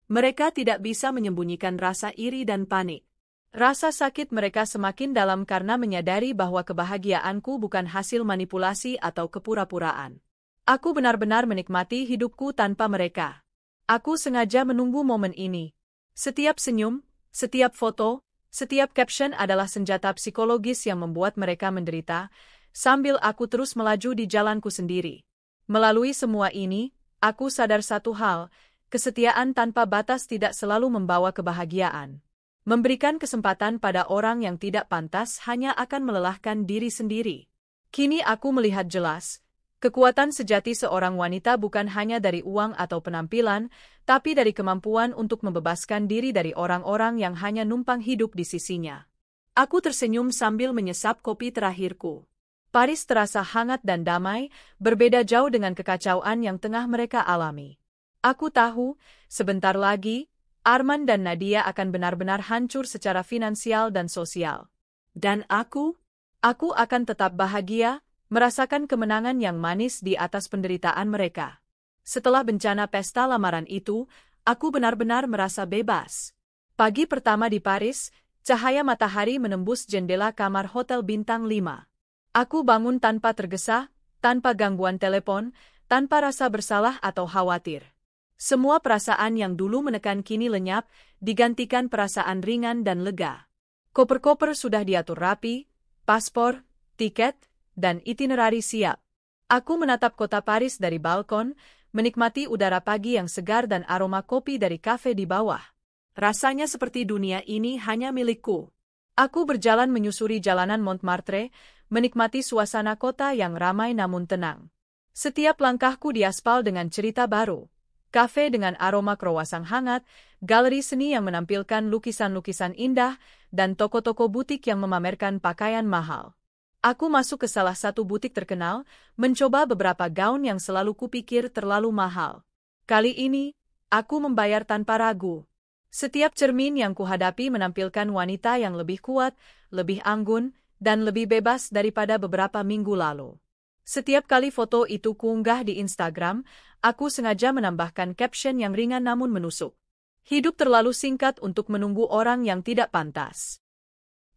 S1: Mereka tidak bisa menyembunyikan rasa iri dan panik. Rasa sakit mereka semakin dalam karena menyadari bahwa kebahagiaanku bukan hasil manipulasi atau kepura-puraan. Aku benar-benar menikmati hidupku tanpa mereka. Aku sengaja menunggu momen ini. Setiap senyum, setiap foto, setiap caption adalah senjata psikologis yang membuat mereka menderita, sambil aku terus melaju di jalanku sendiri. Melalui semua ini, aku sadar satu hal, kesetiaan tanpa batas tidak selalu membawa kebahagiaan. Memberikan kesempatan pada orang yang tidak pantas hanya akan melelahkan diri sendiri. Kini aku melihat jelas, kekuatan sejati seorang wanita bukan hanya dari uang atau penampilan, tapi dari kemampuan untuk membebaskan diri dari orang-orang yang hanya numpang hidup di sisinya. Aku tersenyum sambil menyesap kopi terakhirku. Paris terasa hangat dan damai, berbeda jauh dengan kekacauan yang tengah mereka alami. Aku tahu, sebentar lagi, Arman dan Nadia akan benar-benar hancur secara finansial dan sosial. Dan aku akan tetap bahagia, merasakan kemenangan yang manis di atas penderitaan mereka. Setelah bencana pesta lamaran itu, aku benar-benar merasa bebas. Pagi pertama di Paris, cahaya matahari menembus jendela kamar hotel bintang 5. Aku bangun tanpa tergesa, tanpa gangguan telepon, tanpa rasa bersalah atau khawatir. Semua perasaan yang dulu menekan kini lenyap, digantikan perasaan ringan dan lega. Koper-koper sudah diatur rapi, paspor, tiket, dan itinerari siap. Aku menatap kota Paris dari balkon, menikmati udara pagi yang segar dan aroma kopi dari kafe di bawah. Rasanya seperti dunia ini hanya milikku. Aku berjalan menyusuri jalanan Montmartre, menikmati suasana kota yang ramai namun tenang. Setiap langkahku diaspal dengan cerita baru. Kafe dengan aroma kruasan hangat, galeri seni yang menampilkan lukisan-lukisan indah, dan toko-toko butik yang memamerkan pakaian mahal. Aku masuk ke salah satu butik terkenal, mencoba beberapa gaun yang selalu kupikir terlalu mahal. Kali ini, aku membayar tanpa ragu. Setiap cermin yang kuhadapi menampilkan wanita yang lebih kuat, lebih anggun, dan lebih bebas daripada beberapa minggu lalu. Setiap kali foto itu kuunggah di Instagram, aku sengaja menambahkan caption yang ringan namun menusuk. Hidup terlalu singkat untuk menunggu orang yang tidak pantas.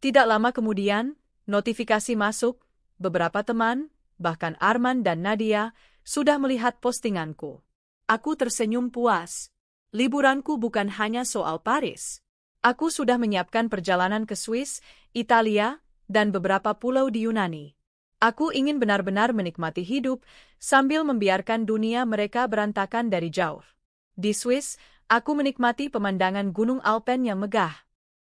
S1: Tidak lama kemudian, notifikasi masuk, beberapa teman, bahkan Arman dan Nadia, sudah melihat postinganku. Aku tersenyum puas. Liburanku bukan hanya soal Paris. Aku sudah menyiapkan perjalanan ke Swiss, Italia, dan beberapa pulau di Yunani. Aku ingin benar-benar menikmati hidup, sambil membiarkan dunia mereka berantakan dari jauh. Di Swiss, aku menikmati pemandangan Gunung Alpen yang megah.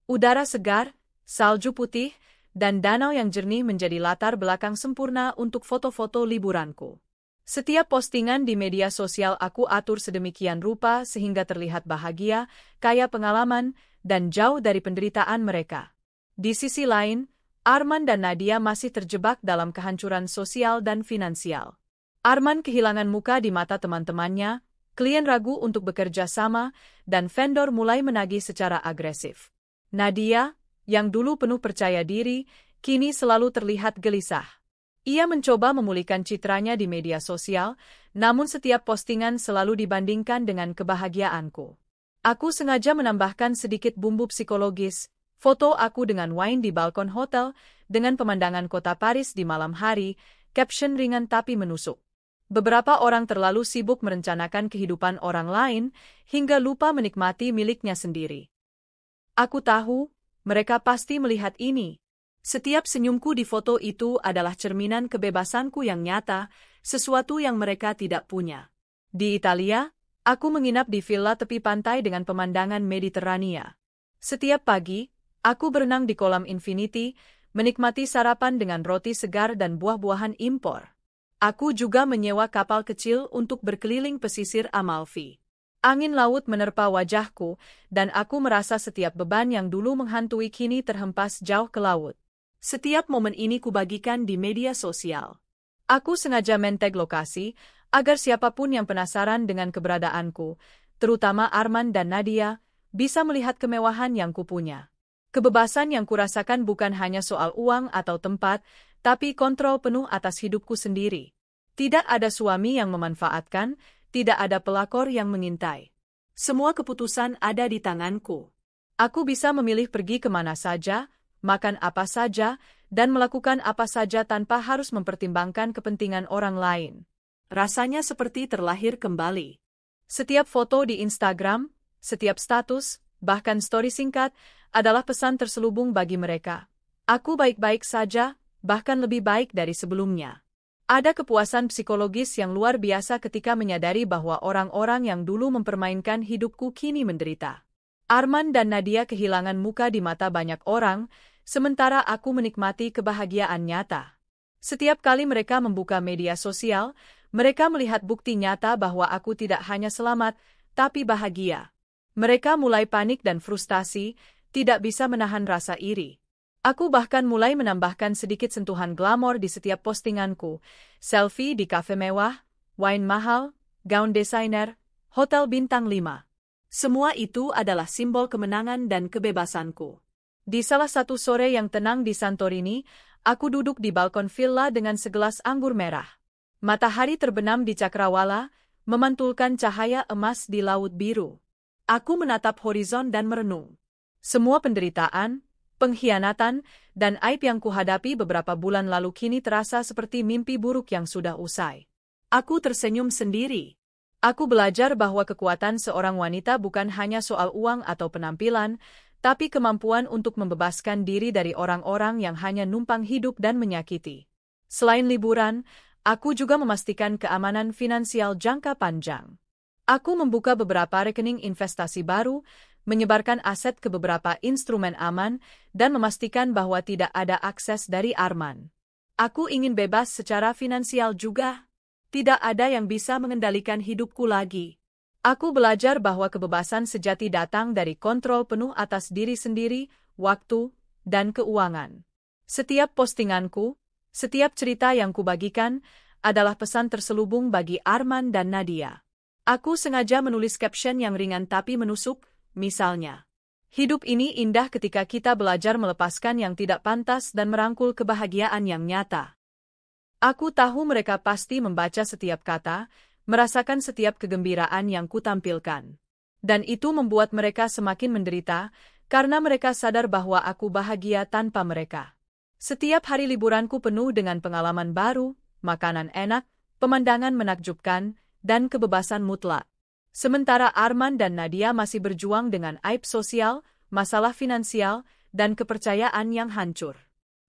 S1: Udara segar, salju putih, dan danau yang jernih menjadi latar belakang sempurna untuk foto-foto liburanku. Setiap postingan di media sosial aku atur sedemikian rupa sehingga terlihat bahagia, kaya pengalaman, dan jauh dari penderitaan mereka. Di sisi lain, Arman dan Nadia masih terjebak dalam kehancuran sosial dan finansial. Arman kehilangan muka di mata teman-temannya, klien ragu untuk bekerja sama, dan vendor mulai menagih secara agresif. Nadia, yang dulu penuh percaya diri, kini selalu terlihat gelisah. Ia mencoba memulihkan citranya di media sosial, namun setiap postingan selalu dibandingkan dengan kebahagiaanku. Aku sengaja menambahkan sedikit bumbu psikologis, foto aku dengan wine di balkon hotel, dengan pemandangan kota Paris di malam hari, caption ringan tapi menusuk. Beberapa orang terlalu sibuk merencanakan kehidupan orang lain hingga lupa menikmati miliknya sendiri. Aku tahu, mereka pasti melihat ini. Setiap senyumku di foto itu adalah cerminan kebebasanku yang nyata, sesuatu yang mereka tidak punya. Di Italia, aku menginap di villa tepi pantai dengan pemandangan Mediterania. Setiap pagi, aku berenang di kolam Infinity, menikmati sarapan dengan roti segar dan buah-buahan impor. Aku juga menyewa kapal kecil untuk berkeliling pesisir Amalfi. Angin laut menerpa wajahku, dan aku merasa setiap beban yang dulu menghantui kini terhempas jauh ke laut. Setiap momen ini kubagikan di media sosial. Aku sengaja mentag lokasi, agar siapapun yang penasaran dengan keberadaanku, terutama Arman dan Nadia, bisa melihat kemewahan yang kupunya. Kebebasan yang kurasakan bukan hanya soal uang atau tempat, tapi kontrol penuh atas hidupku sendiri. Tidak ada suami yang memanfaatkan, tidak ada pelakor yang mengintai. Semua keputusan ada di tanganku. Aku bisa memilih pergi kemana saja, makan apa saja, dan melakukan apa saja tanpa harus mempertimbangkan kepentingan orang lain. Rasanya seperti terlahir kembali. Setiap foto di Instagram, setiap status, bahkan story singkat, adalah pesan terselubung bagi mereka. Aku baik-baik saja, bahkan lebih baik dari sebelumnya. Ada kepuasan psikologis yang luar biasa ketika menyadari bahwa orang-orang yang dulu mempermainkan hidupku kini menderita. Arman dan Nadia kehilangan muka di mata banyak orang, sementara aku menikmati kebahagiaan nyata. Setiap kali mereka membuka media sosial, mereka melihat bukti nyata bahwa aku tidak hanya selamat, tapi bahagia. Mereka mulai panik dan frustasi, tidak bisa menahan rasa iri. Aku bahkan mulai menambahkan sedikit sentuhan glamor di setiap postinganku, selfie di kafe mewah, wine mahal, gaun desainer, hotel bintang 5. Semua itu adalah simbol kemenangan dan kebebasanku. Di salah satu sore yang tenang di Santorini, aku duduk di balkon villa dengan segelas anggur merah. Matahari terbenam di cakrawala, memantulkan cahaya emas di laut biru. Aku menatap horizon dan merenung. Semua penderitaan, pengkhianatan, dan aib yang kuhadapi beberapa bulan lalu kini terasa seperti mimpi buruk yang sudah usai. Aku tersenyum sendiri. Aku belajar bahwa kekuatan seorang wanita bukan hanya soal uang atau penampilan, tapi kemampuan untuk membebaskan diri dari orang-orang yang hanya numpang hidup dan menyakiti. Selain liburan, aku juga memastikan keamanan finansial jangka panjang. Aku membuka beberapa rekening investasi baru, menyebarkan aset ke beberapa instrumen aman, dan memastikan bahwa tidak ada akses dari Arman. Aku ingin bebas secara finansial juga. Tidak ada yang bisa mengendalikan hidupku lagi. Aku belajar bahwa kebebasan sejati datang dari kontrol penuh atas diri sendiri, waktu, dan keuangan. Setiap postinganku, setiap cerita yang kubagikan, adalah pesan terselubung bagi Arman dan Nadia. Aku sengaja menulis caption yang ringan tapi menusuk, misalnya, hidup ini indah ketika kita belajar melepaskan yang tidak pantas dan merangkul kebahagiaan yang nyata. Aku tahu mereka pasti membaca setiap kata, merasakan setiap kegembiraan yang kutampilkan. Dan itu membuat mereka semakin menderita, karena mereka sadar bahwa aku bahagia tanpa mereka. Setiap hari liburanku penuh dengan pengalaman baru, makanan enak, pemandangan menakjubkan, dan kebebasan mutlak. Sementara Arman dan Nadia masih berjuang dengan aib sosial, masalah finansial, dan kepercayaan yang hancur.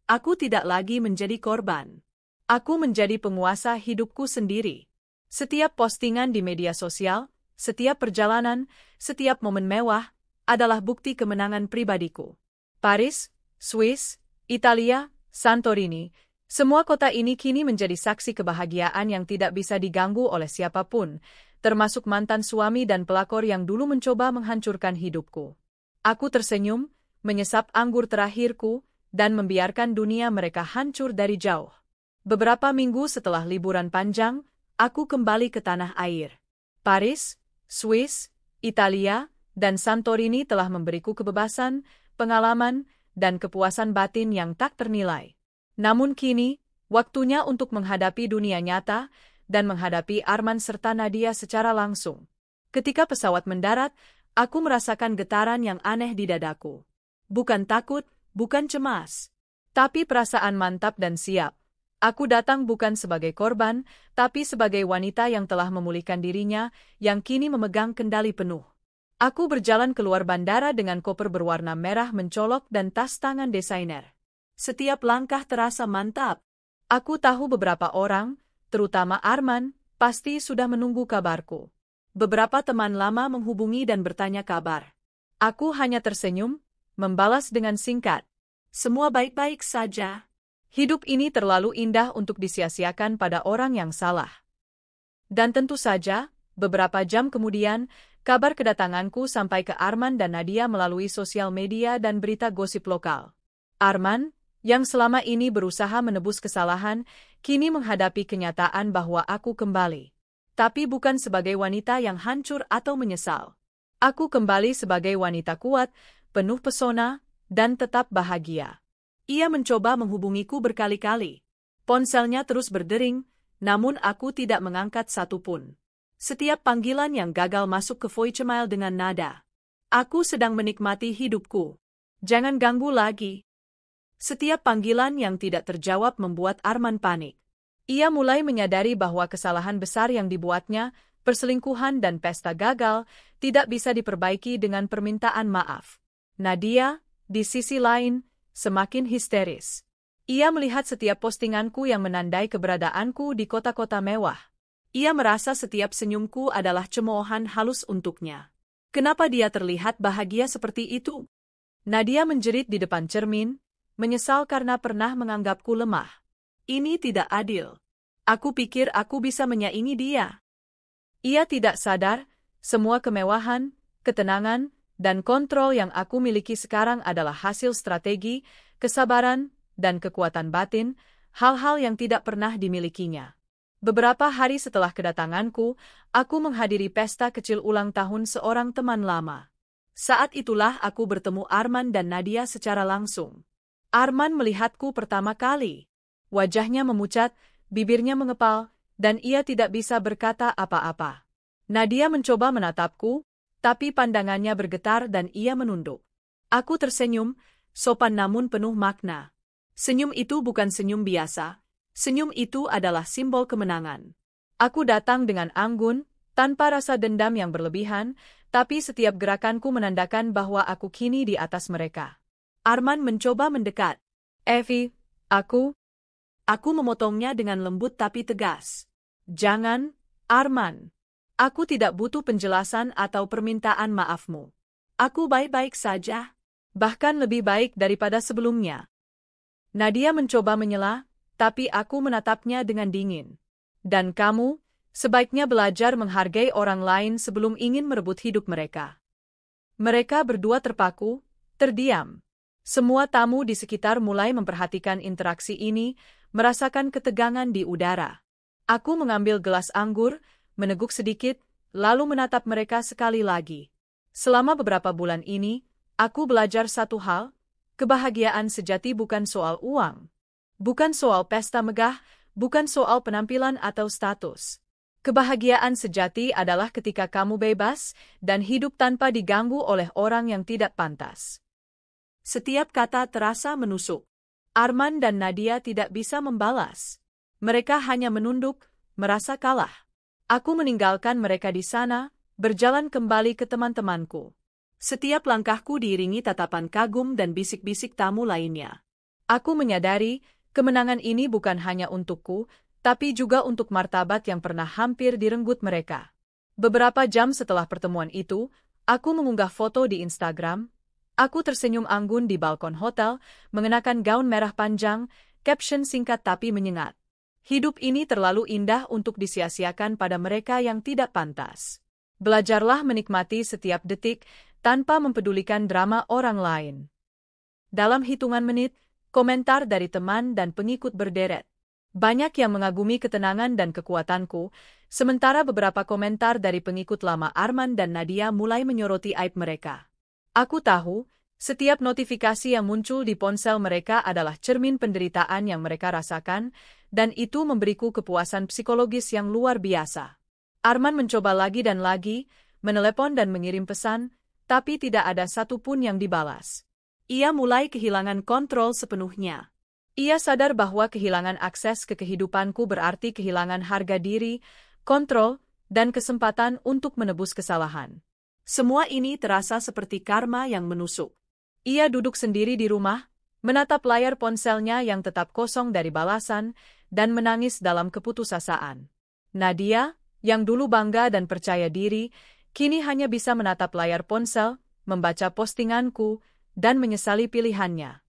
S1: Aku tidak lagi menjadi korban. Aku menjadi penguasa hidupku sendiri. Setiap postingan di media sosial, setiap perjalanan, setiap momen mewah, adalah bukti kemenangan pribadiku. Paris, Swiss, Italia, Santorini, semua kota ini kini menjadi saksi kebahagiaan yang tidak bisa diganggu oleh siapapun, termasuk mantan suami dan pelakor yang dulu mencoba menghancurkan hidupku. Aku tersenyum, menyesap anggur terakhirku, dan membiarkan dunia mereka hancur dari jauh. Beberapa minggu setelah liburan panjang, aku kembali ke tanah air. Paris, Swiss, Italia, dan Santorini telah memberiku kebebasan, pengalaman, dan kepuasan batin yang tak ternilai. Namun kini, waktunya untuk menghadapi dunia nyata, dan menghadapi Arman serta Nadia secara langsung. Ketika pesawat mendarat, aku merasakan getaran yang aneh di dadaku. Bukan takut, bukan cemas, tapi perasaan mantap dan siap. Aku datang bukan sebagai korban, tapi sebagai wanita yang telah memulihkan dirinya, yang kini memegang kendali penuh. Aku berjalan keluar bandara dengan koper berwarna merah mencolok dan tas tangan desainer. Setiap langkah terasa mantap. Aku tahu beberapa orang, terutama Arman, pasti sudah menunggu kabarku. Beberapa teman lama menghubungi dan bertanya kabar. Aku hanya tersenyum, membalas dengan singkat. Semua baik-baik saja. Hidup ini terlalu indah untuk disia-siakan pada orang yang salah. Dan tentu saja, beberapa jam kemudian, kabar kedatanganku sampai ke Arman dan Nadia melalui sosial media dan berita gosip lokal. Arman, yang selama ini berusaha menebus kesalahan, kini menghadapi kenyataan bahwa aku kembali. Tapi bukan sebagai wanita yang hancur atau menyesal. Aku kembali sebagai wanita kuat, penuh pesona, dan tetap bahagia. Ia mencoba menghubungiku berkali-kali. Ponselnya terus berdering, namun aku tidak mengangkat satupun. Setiap panggilan yang gagal masuk ke voicemail dengan nada. Aku sedang menikmati hidupku. Jangan ganggu lagi. Setiap panggilan yang tidak terjawab membuat Arman panik. Ia mulai menyadari bahwa kesalahan besar yang dibuatnya, perselingkuhan dan pesta gagal, tidak bisa diperbaiki dengan permintaan maaf. Nadia, di sisi lain, semakin histeris. Ia melihat setiap postinganku yang menandai keberadaanku di kota-kota mewah. Ia merasa setiap senyumku adalah cemoohan halus untuknya. Kenapa dia terlihat bahagia seperti itu? Nadia menjerit di depan cermin, menyesal karena pernah menganggapku lemah. Ini tidak adil. Aku pikir aku bisa menyaingi dia. Ia tidak sadar, semua kemewahan, ketenangan, dan kontrol yang aku miliki sekarang adalah hasil strategi, kesabaran, dan kekuatan batin, hal-hal yang tidak pernah dimilikinya. Beberapa hari setelah kedatanganku, aku menghadiri pesta kecil ulang tahun seorang teman lama. Saat itulah aku bertemu Arman dan Nadia secara langsung. Arman melihatku pertama kali. Wajahnya memucat, bibirnya mengepal, dan ia tidak bisa berkata apa-apa. Nadia mencoba menatapku, tapi pandangannya bergetar dan ia menunduk. Aku tersenyum, sopan namun penuh makna. Senyum itu bukan senyum biasa. Senyum itu adalah simbol kemenangan. Aku datang dengan anggun, tanpa rasa dendam yang berlebihan, tapi setiap gerakanku menandakan bahwa aku kini di atas mereka. Arman mencoba mendekat. Evie, Aku memotongnya dengan lembut tapi tegas. Jangan, Arman. Aku tidak butuh penjelasan atau permintaan maafmu. Aku baik-baik saja, bahkan lebih baik daripada sebelumnya. Nadia mencoba menyela, tapi aku menatapnya dengan dingin. Dan kamu, sebaiknya belajar menghargai orang lain sebelum ingin merebut hidup mereka. Mereka berdua terpaku, terdiam. Semua tamu di sekitar mulai memperhatikan interaksi ini, merasakan ketegangan di udara. Aku mengambil gelas anggur, meneguk sedikit, lalu menatap mereka sekali lagi. Selama beberapa bulan ini, aku belajar satu hal, kebahagiaan sejati bukan soal uang. Bukan soal pesta megah, bukan soal penampilan atau status. Kebahagiaan sejati adalah ketika kamu bebas dan hidup tanpa diganggu oleh orang yang tidak pantas. Setiap kata terasa menusuk. Arman dan Nadia tidak bisa membalas. Mereka hanya menunduk, merasa kalah. Aku meninggalkan mereka di sana, berjalan kembali ke teman-temanku. Setiap langkahku diiringi tatapan kagum dan bisik-bisik tamu lainnya. Aku menyadari, kemenangan ini bukan hanya untukku, tapi juga untuk martabat yang pernah hampir direnggut mereka. Beberapa jam setelah pertemuan itu, aku mengunggah foto di Instagram. Aku tersenyum anggun di balkon hotel, mengenakan gaun merah panjang, caption singkat tapi menyengat. Hidup ini terlalu indah untuk disia-siakan pada mereka yang tidak pantas. Belajarlah menikmati setiap detik, tanpa mempedulikan drama orang lain. Dalam hitungan menit, komentar dari teman dan pengikut berderet. Banyak yang mengagumi ketenangan dan kekuatanku, sementara beberapa komentar dari pengikut lama Arman dan Nadia mulai menyoroti aib mereka. Aku tahu, setiap notifikasi yang muncul di ponsel mereka adalah cermin penderitaan yang mereka rasakan, dan itu memberiku kepuasan psikologis yang luar biasa. Arman mencoba lagi dan lagi, menelepon dan mengirim pesan, tapi tidak ada satupun yang dibalas. Ia mulai kehilangan kontrol sepenuhnya. Ia sadar bahwa kehilangan akses ke kehidupanku berarti kehilangan harga diri, kontrol, dan kesempatan untuk menebus kesalahan. Semua ini terasa seperti karma yang menusuk. Ia duduk sendiri di rumah, menatap layar ponselnya yang tetap kosong dari balasan, dan menangis dalam keputusasaan. Nadia, yang dulu bangga dan percaya diri, kini hanya bisa menatap layar ponsel, membaca postinganku, dan menyesali pilihannya.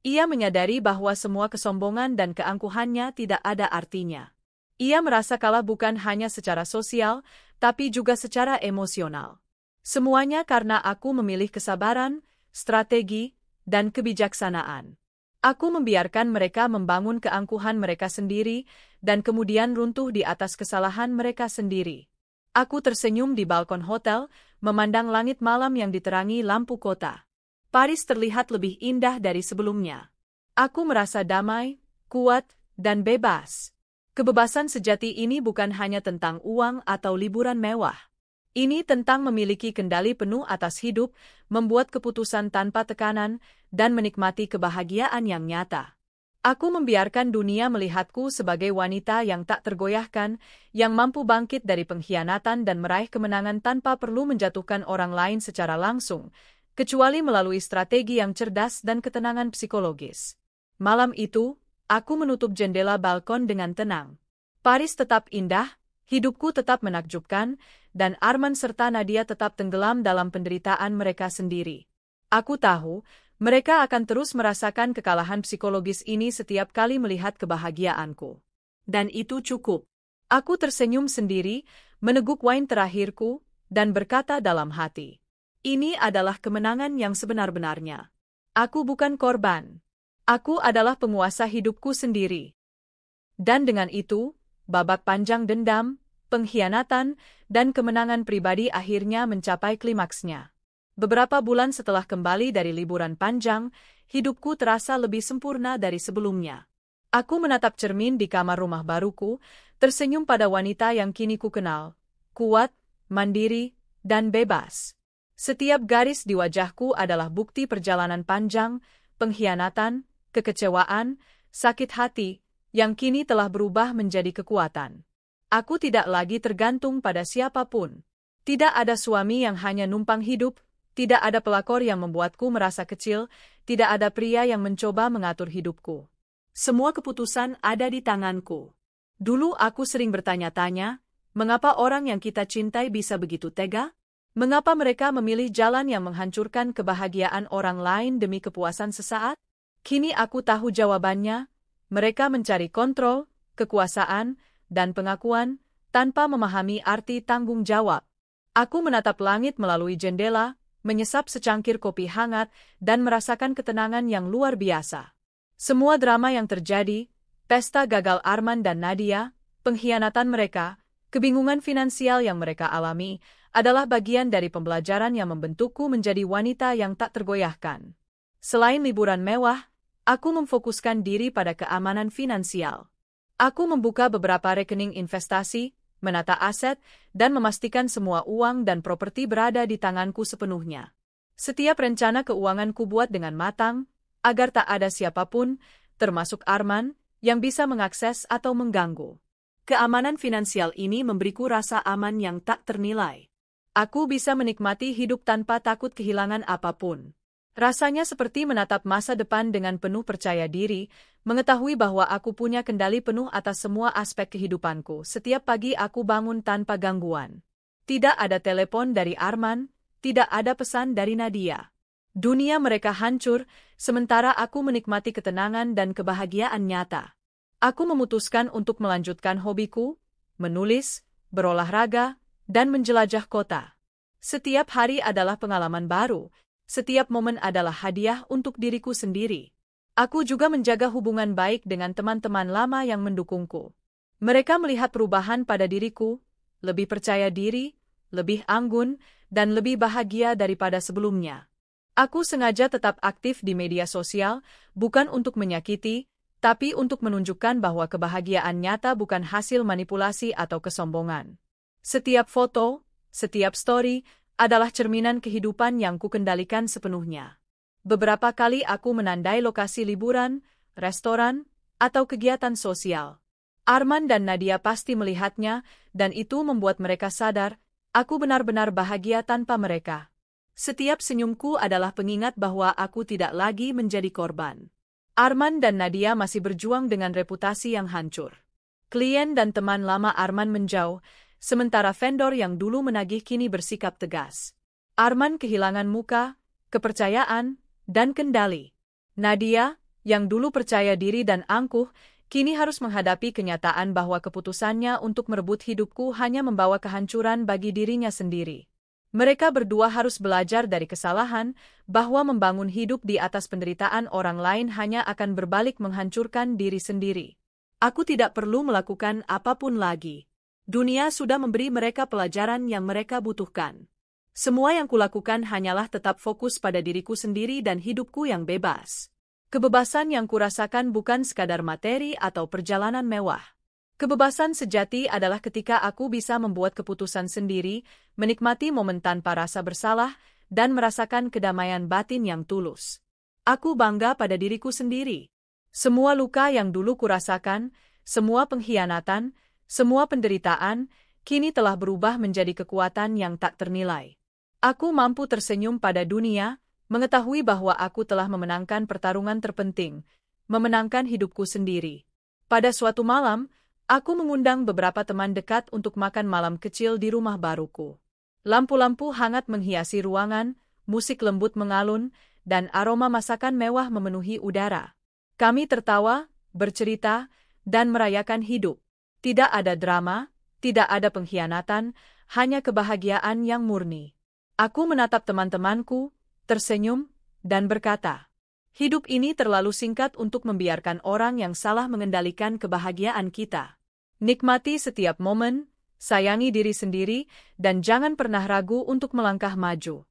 S1: Ia menyadari bahwa semua kesombongan dan keangkuhannya tidak ada artinya. Ia merasa kalah bukan hanya secara sosial, tapi juga secara emosional. Semuanya karena aku memilih kesabaran, strategi, dan kebijaksanaan. Aku membiarkan mereka membangun keangkuhan mereka sendiri, dan kemudian runtuh di atas kesalahan mereka sendiri. Aku tersenyum di balkon hotel, memandang langit malam yang diterangi lampu kota. Paris terlihat lebih indah dari sebelumnya. Aku merasa damai, kuat, dan bebas. Kebebasan sejati ini bukan hanya tentang uang atau liburan mewah. Ini tentang memiliki kendali penuh atas hidup, membuat keputusan tanpa tekanan, dan menikmati kebahagiaan yang nyata. Aku membiarkan dunia melihatku sebagai wanita yang tak tergoyahkan, yang mampu bangkit dari pengkhianatan dan meraih kemenangan tanpa perlu menjatuhkan orang lain secara langsung, kecuali melalui strategi yang cerdas dan ketenangan psikologis. Malam itu, aku menutup jendela balkon dengan tenang. Paris tetap indah, hidupku tetap menakjubkan, dan Arman serta Nadia tetap tenggelam dalam penderitaan mereka sendiri. Aku tahu, mereka akan terus merasakan kekalahan psikologis ini setiap kali melihat kebahagiaanku. Dan itu cukup. Aku tersenyum sendiri, meneguk wine terakhirku, dan berkata dalam hati, ini adalah kemenangan yang sebenar-benarnya. Aku bukan korban. Aku adalah penguasa hidupku sendiri. Dan dengan itu, babak panjang dendam, pengkhianatan, dan kemenangan pribadi akhirnya mencapai klimaksnya. Beberapa bulan setelah kembali dari liburan panjang, hidupku terasa lebih sempurna dari sebelumnya. Aku menatap cermin di kamar rumah baruku, tersenyum pada wanita yang kini ku kenal, kuat, mandiri, dan bebas. Setiap garis di wajahku adalah bukti perjalanan panjang, pengkhianatan, kekecewaan, sakit hati, yang kini telah berubah menjadi kekuatan. Aku tidak lagi tergantung pada siapapun. Tidak ada suami yang hanya numpang hidup, tidak ada pelakor yang membuatku merasa kecil, tidak ada pria yang mencoba mengatur hidupku. Semua keputusan ada di tanganku. Dulu aku sering bertanya-tanya, mengapa orang yang kita cintai bisa begitu tega? Mengapa mereka memilih jalan yang menghancurkan kebahagiaan orang lain demi kepuasan sesaat? Kini aku tahu jawabannya, mereka mencari kontrol, kekuasaan, dan pengakuan, tanpa memahami arti tanggung jawab. Aku menatap langit melalui jendela, menyesap secangkir kopi hangat, dan merasakan ketenangan yang luar biasa. Semua drama yang terjadi, pesta gagal Arman dan Nadia, pengkhianatan mereka, kebingungan finansial yang mereka alami, adalah bagian dari pembelajaran yang membentukku menjadi wanita yang tak tergoyahkan. Selain liburan mewah, aku memfokuskan diri pada keamanan finansial. Aku membuka beberapa rekening investasi, menata aset, dan memastikan semua uang dan properti berada di tanganku sepenuhnya. Setiap rencana keuanganku buat dengan matang, agar tak ada siapapun, termasuk Arman, yang bisa mengakses atau mengganggu. Keamanan finansial ini memberiku rasa aman yang tak ternilai. Aku bisa menikmati hidup tanpa takut kehilangan apapun. Rasanya seperti menatap masa depan dengan penuh percaya diri, mengetahui bahwa aku punya kendali penuh atas semua aspek kehidupanku. Setiap pagi aku bangun tanpa gangguan. Tidak ada telepon dari Arman, tidak ada pesan dari Nadia. Dunia mereka hancur, sementara aku menikmati ketenangan dan kebahagiaan nyata. Aku memutuskan untuk melanjutkan hobiku, menulis, berolahraga, dan menjelajah kota. Setiap hari adalah pengalaman baru. Setiap momen adalah hadiah untuk diriku sendiri. Aku juga menjaga hubungan baik dengan teman-teman lama yang mendukungku. Mereka melihat perubahan pada diriku, lebih percaya diri, lebih anggun, dan lebih bahagia daripada sebelumnya. Aku sengaja tetap aktif di media sosial, bukan untuk menyakiti, tapi untuk menunjukkan bahwa kebahagiaan nyata bukan hasil manipulasi atau kesombongan. Setiap foto, setiap story, adalah cerminan kehidupan yang kukendalikan sepenuhnya. Beberapa kali aku menandai lokasi liburan, restoran, atau kegiatan sosial. Arman dan Nadia pasti melihatnya, dan itu membuat mereka sadar, aku benar-benar bahagia tanpa mereka. Setiap senyumku adalah pengingat bahwa aku tidak lagi menjadi korban. Arman dan Nadia masih berjuang dengan reputasi yang hancur. Klien dan teman lama Arman menjauh, sementara vendor yang dulu menagih kini bersikap tegas. Arman kehilangan muka, kepercayaan, dan kendali. Nadia, yang dulu percaya diri dan angkuh, kini harus menghadapi kenyataan bahwa keputusannya untuk merebut hidupku hanya membawa kehancuran bagi dirinya sendiri. Mereka berdua harus belajar dari kesalahan, bahwa membangun hidup di atas penderitaan orang lain hanya akan berbalik menghancurkan diri sendiri. Aku tidak perlu melakukan apapun lagi. Dunia sudah memberi mereka pelajaran yang mereka butuhkan. Semua yang kulakukan hanyalah tetap fokus pada diriku sendiri dan hidupku yang bebas. Kebebasan yang kurasakan bukan sekadar materi atau perjalanan mewah. Kebebasan sejati adalah ketika aku bisa membuat keputusan sendiri, menikmati momen tanpa rasa bersalah, dan merasakan kedamaian batin yang tulus. Aku bangga pada diriku sendiri. Semua luka yang dulu kurasakan, semua pengkhianatan, semua penderitaan, kini telah berubah menjadi kekuatan yang tak ternilai. Aku mampu tersenyum pada dunia, mengetahui bahwa aku telah memenangkan pertarungan terpenting, memenangkan hidupku sendiri. Pada suatu malam, aku mengundang beberapa teman dekat untuk makan malam kecil di rumah baruku. Lampu-lampu hangat menghiasi ruangan, musik lembut mengalun, dan aroma masakan mewah memenuhi udara. Kami tertawa, bercerita, dan merayakan hidup. Tidak ada drama, tidak ada pengkhianatan, hanya kebahagiaan yang murni. Aku menatap teman-temanku, tersenyum, dan berkata, hidup ini terlalu singkat untuk membiarkan orang yang salah mengendalikan kebahagiaan kita. Nikmati setiap momen, sayangi diri sendiri, dan jangan pernah ragu untuk melangkah maju.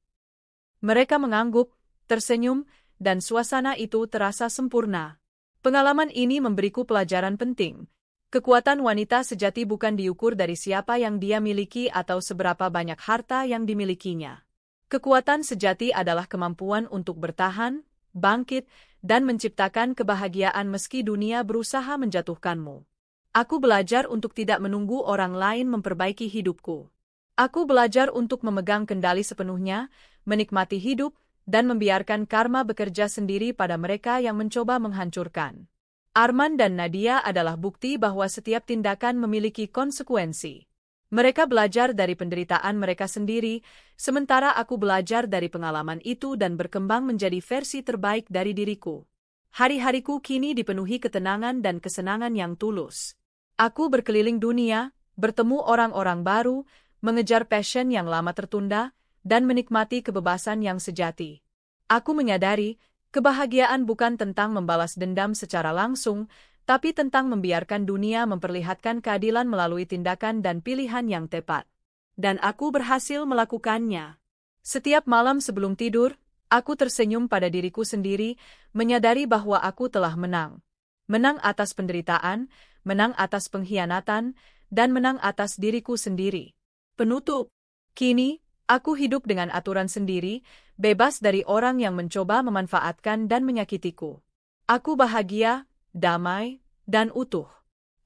S1: Mereka mengangguk, tersenyum, dan suasana itu terasa sempurna. Pengalaman ini memberiku pelajaran penting. Kekuatan wanita sejati bukan diukur dari siapa yang dia miliki atau seberapa banyak harta yang dimilikinya. Kekuatan sejati adalah kemampuan untuk bertahan, bangkit, dan menciptakan kebahagiaan meski dunia berusaha menjatuhkanmu. Aku belajar untuk tidak menunggu orang lain memperbaiki hidupku. Aku belajar untuk memegang kendali sepenuhnya, menikmati hidup, dan membiarkan karma bekerja sendiri pada mereka yang mencoba menghancurkan. Arman dan Nadia adalah bukti bahwa setiap tindakan memiliki konsekuensi. Mereka belajar dari penderitaan mereka sendiri, sementara aku belajar dari pengalaman itu dan berkembang menjadi versi terbaik dari diriku. Hari-hariku kini dipenuhi ketenangan dan kesenangan yang tulus. Aku berkeliling dunia, bertemu orang-orang baru, mengejar passion yang lama tertunda, dan menikmati kebebasan yang sejati. Aku menyadari, kebahagiaan bukan tentang membalas dendam secara langsung, tapi tentang membiarkan dunia memperlihatkan keadilan melalui tindakan dan pilihan yang tepat. Dan aku berhasil melakukannya. Setiap malam sebelum tidur, aku tersenyum pada diriku sendiri, menyadari bahwa aku telah menang. Menang atas penderitaan, menang atas pengkhianatan, dan menang atas diriku sendiri. Penutup. Kini, aku hidup dengan aturan sendiri, bebas dari orang yang mencoba memanfaatkan dan menyakitiku. Aku bahagia, damai, dan utuh.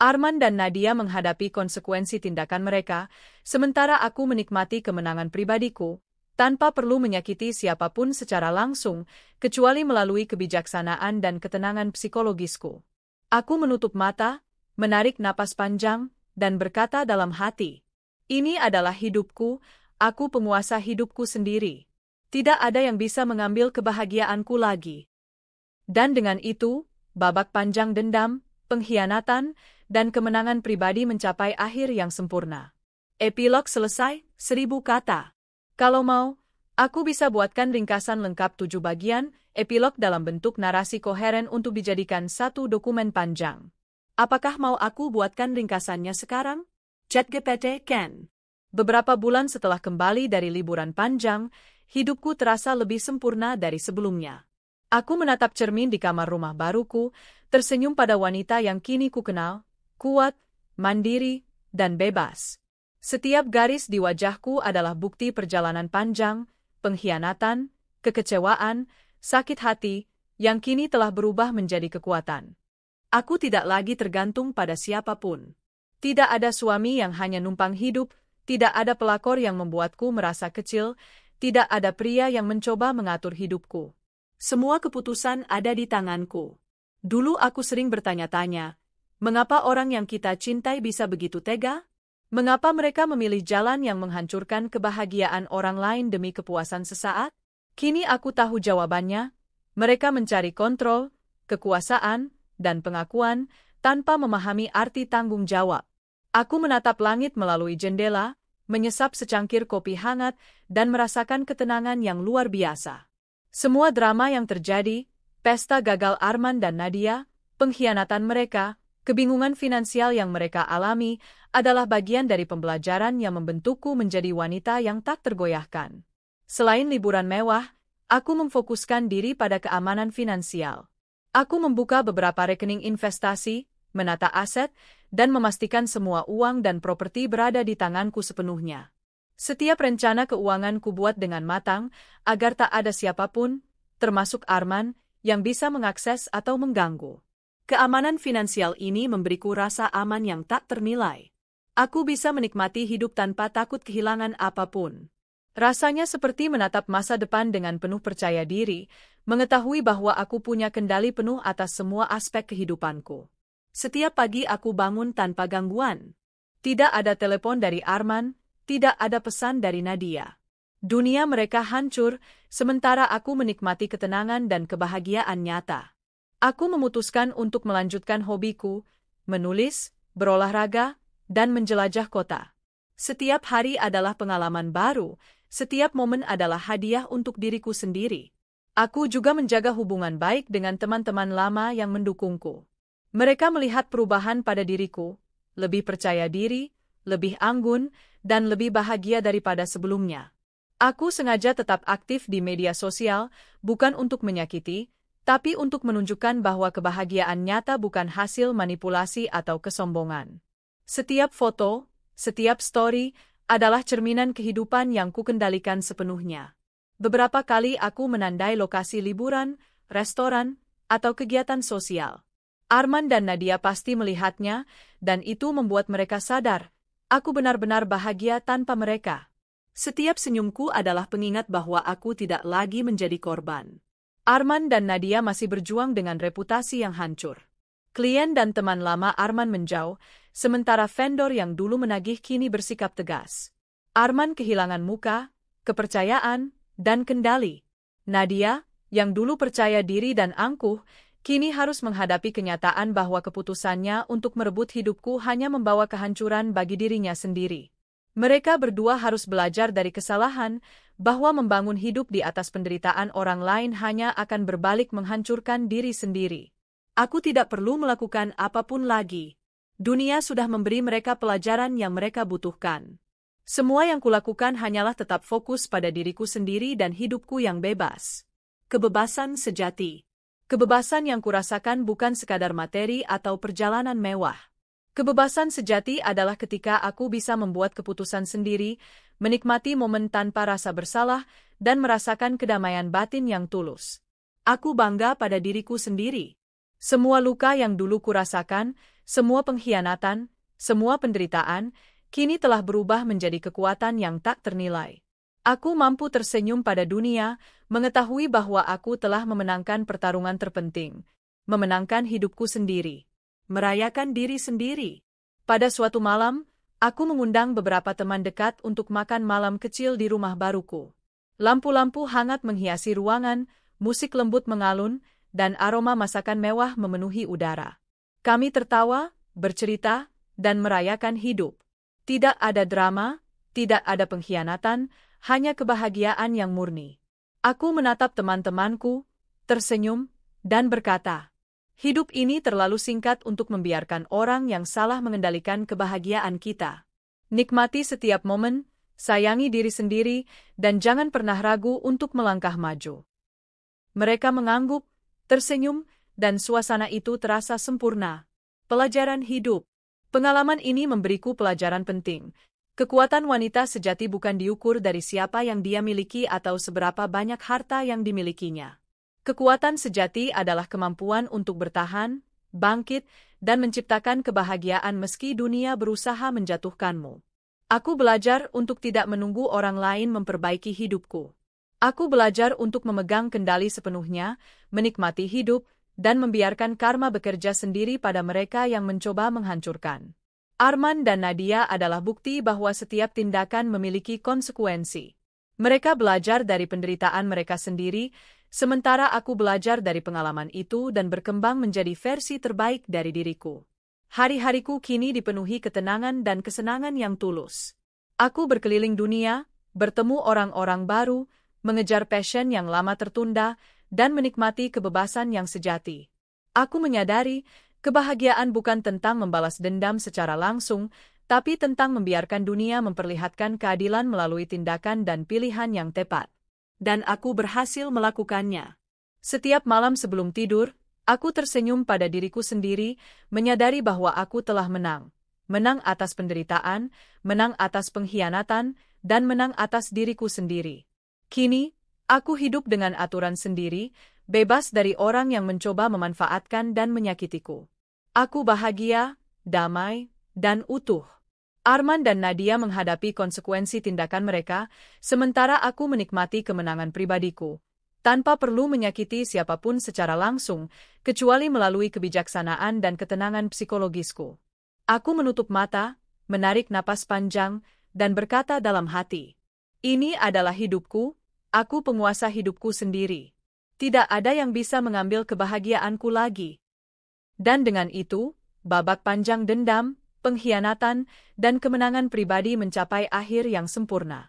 S1: Arman dan Nadia menghadapi konsekuensi tindakan mereka, sementara aku menikmati kemenangan pribadiku, tanpa perlu menyakiti siapapun secara langsung, kecuali melalui kebijaksanaan dan ketenangan psikologisku. Aku menutup mata, menarik napas panjang, dan berkata dalam hati, ini adalah hidupku, aku penguasa hidupku sendiri. Tidak ada yang bisa mengambil kebahagiaanku lagi. Dan dengan itu, babak panjang dendam, pengkhianatan, dan kemenangan pribadi mencapai akhir yang sempurna. Epilog selesai, 1000 kata. Kalau mau, aku bisa buatkan ringkasan lengkap 7 bagian, epilog dalam bentuk narasi koheren untuk dijadikan satu dokumen panjang. Apakah mau aku buatkan ringkasannya sekarang? ChatGPT Ken. Beberapa bulan setelah kembali dari liburan panjang, hidupku terasa lebih sempurna dari sebelumnya. Aku menatap cermin di kamar rumah baruku, tersenyum pada wanita yang kini ku kenal, kuat, mandiri, dan bebas. Setiap garis di wajahku adalah bukti perjalanan panjang, pengkhianatan, kekecewaan, sakit hati, yang kini telah berubah menjadi kekuatan. Aku tidak lagi tergantung pada siapapun. Tidak ada suami yang hanya numpang hidup, tidak ada pelakor yang membuatku merasa kecil, tidak ada pria yang mencoba mengatur hidupku. Semua keputusan ada di tanganku. Dulu aku sering bertanya-tanya, mengapa orang yang kita cintai bisa begitu tega? Mengapa mereka memilih jalan yang menghancurkan kebahagiaan orang lain demi kepuasan sesaat? Kini aku tahu jawabannya. Mereka mencari kontrol, kekuasaan, dan pengakuan tanpa memahami arti tanggung jawab. Aku menatap langit melalui jendela, menyesap secangkir kopi hangat, dan merasakan ketenangan yang luar biasa. Semua drama yang terjadi, pesta gagal Arman dan Nadia, pengkhianatan mereka, kebingungan finansial yang mereka alami, adalah bagian dari pembelajaran yang membentukku menjadi wanita yang tak tergoyahkan. Selain liburan mewah, aku memfokuskan diri pada keamanan finansial. Aku membuka beberapa rekening investasi, menata aset, dan memastikan semua uang dan properti berada di tanganku sepenuhnya. Setiap rencana keuangan kubuat dengan matang, agar tak ada siapapun, termasuk Arman, yang bisa mengakses atau mengganggu. Keamanan finansial ini memberiku rasa aman yang tak ternilai. Aku bisa menikmati hidup tanpa takut kehilangan apapun. Rasanya seperti menatap masa depan dengan penuh percaya diri, mengetahui bahwa aku punya kendali penuh atas semua aspek kehidupanku. Setiap pagi aku bangun tanpa gangguan. Tidak ada telepon dari Arman, tidak ada pesan dari Nadia. Dunia mereka hancur, sementara aku menikmati ketenangan dan kebahagiaan nyata. Aku memutuskan untuk melanjutkan hobiku, menulis, berolahraga, dan menjelajah kota. Setiap hari adalah pengalaman baru, setiap momen adalah hadiah untuk diriku sendiri. Aku juga menjaga hubungan baik dengan teman-teman lama yang mendukungku. Mereka melihat perubahan pada diriku, lebih percaya diri, lebih anggun, dan lebih bahagia daripada sebelumnya. Aku sengaja tetap aktif di media sosial, bukan untuk menyakiti, tapi untuk menunjukkan bahwa kebahagiaan nyata bukan hasil manipulasi atau kesombongan. Setiap foto, setiap story, adalah cerminan kehidupan yang kukendalikan sepenuhnya. Beberapa kali aku menandai lokasi liburan, restoran, atau kegiatan sosial. Arman dan Nadia pasti melihatnya, dan itu membuat mereka sadar, aku benar-benar bahagia tanpa mereka. Setiap senyumku adalah pengingat bahwa aku tidak lagi menjadi korban. Arman dan Nadia masih berjuang dengan reputasi yang hancur. Klien dan teman lama Arman menjauh, sementara vendor yang dulu menagih kini bersikap tegas. Arman kehilangan muka, kepercayaan, dan kendali. Nadia, yang dulu percaya diri dan angkuh, kini harus menghadapi kenyataan bahwa keputusannya untuk merebut hidupku hanya membawa kehancuran bagi dirinya sendiri. Mereka berdua harus belajar dari kesalahan, bahwa membangun hidup di atas penderitaan orang lain hanya akan berbalik menghancurkan diri sendiri. Aku tidak perlu melakukan apapun lagi. Dunia sudah memberi mereka pelajaran yang mereka butuhkan. Semua yang kulakukan hanyalah tetap fokus pada diriku sendiri dan hidupku yang bebas. Kebebasan sejati. Kebebasan yang kurasakan bukan sekadar materi atau perjalanan mewah. Kebebasan sejati adalah ketika aku bisa membuat keputusan sendiri, menikmati momen tanpa rasa bersalah, dan merasakan kedamaian batin yang tulus. Aku bangga pada diriku sendiri. Semua luka yang dulu kurasakan, semua pengkhianatan, semua penderitaan, kini telah berubah menjadi kekuatan yang tak ternilai. Aku mampu tersenyum pada dunia, mengetahui bahwa aku telah memenangkan pertarungan terpenting, memenangkan hidupku sendiri, merayakan diri sendiri. Pada suatu malam, aku mengundang beberapa teman dekat untuk makan malam kecil di rumah baruku. Lampu-lampu hangat menghiasi ruangan, musik lembut mengalun, dan aroma masakan mewah memenuhi udara. Kami tertawa, bercerita, dan merayakan hidup. Tidak ada drama, tidak ada pengkhianatan, hanya kebahagiaan yang murni. Aku menatap teman-temanku, tersenyum, dan berkata, hidup ini terlalu singkat untuk membiarkan orang yang salah mengendalikan kebahagiaan kita. Nikmati setiap momen, sayangi diri sendiri, dan jangan pernah ragu untuk melangkah maju. Mereka mengangguk, tersenyum, dan suasana itu terasa sempurna. Pelajaran hidup. Pengalaman ini memberiku pelajaran penting. Kekuatan wanita sejati bukan diukur dari siapa yang dia miliki atau seberapa banyak harta yang dimilikinya. Kekuatan sejati adalah kemampuan untuk bertahan, bangkit, dan menciptakan kebahagiaan meski dunia berusaha menjatuhkanmu. Aku belajar untuk tidak menunggu orang lain memperbaiki hidupku. Aku belajar untuk memegang kendali sepenuhnya, menikmati hidup, dan membiarkan karma bekerja sendiri pada mereka yang mencoba menghancurkan. Arman dan Nadia adalah bukti bahwa setiap tindakan memiliki konsekuensi. Mereka belajar dari penderitaan mereka sendiri, sementara aku belajar dari pengalaman itu dan berkembang menjadi versi terbaik dari diriku. Hari-hariku kini dipenuhi ketenangan dan kesenangan yang tulus. Aku berkeliling dunia, bertemu orang-orang baru, mengejar passion yang lama tertunda, dan menikmati kebebasan yang sejati. Aku menyadari, kebahagiaan bukan tentang membalas dendam secara langsung, tapi tentang membiarkan dunia memperlihatkan keadilan melalui tindakan dan pilihan yang tepat. Dan aku berhasil melakukannya. Setiap malam sebelum tidur, aku tersenyum pada diriku sendiri, menyadari bahwa aku telah menang. Menang atas penderitaan, menang atas pengkhianatan, dan menang atas diriku sendiri. Kini, aku hidup dengan aturan sendiri, bebas dari orang yang mencoba memanfaatkan dan menyakitiku. Aku bahagia, damai, dan utuh. Arman dan Nadia menghadapi konsekuensi tindakan mereka, sementara aku menikmati kemenangan pribadiku, tanpa perlu menyakiti siapapun secara langsung, kecuali melalui kebijaksanaan dan ketenangan psikologisku. Aku menutup mata, menarik napas panjang, dan berkata dalam hati, "Ini adalah hidupku, aku penguasa hidupku sendiri. Tidak ada yang bisa mengambil kebahagiaanku lagi." Dan dengan itu, babak panjang dendam, pengkhianatan, dan kemenangan pribadi mencapai akhir yang sempurna.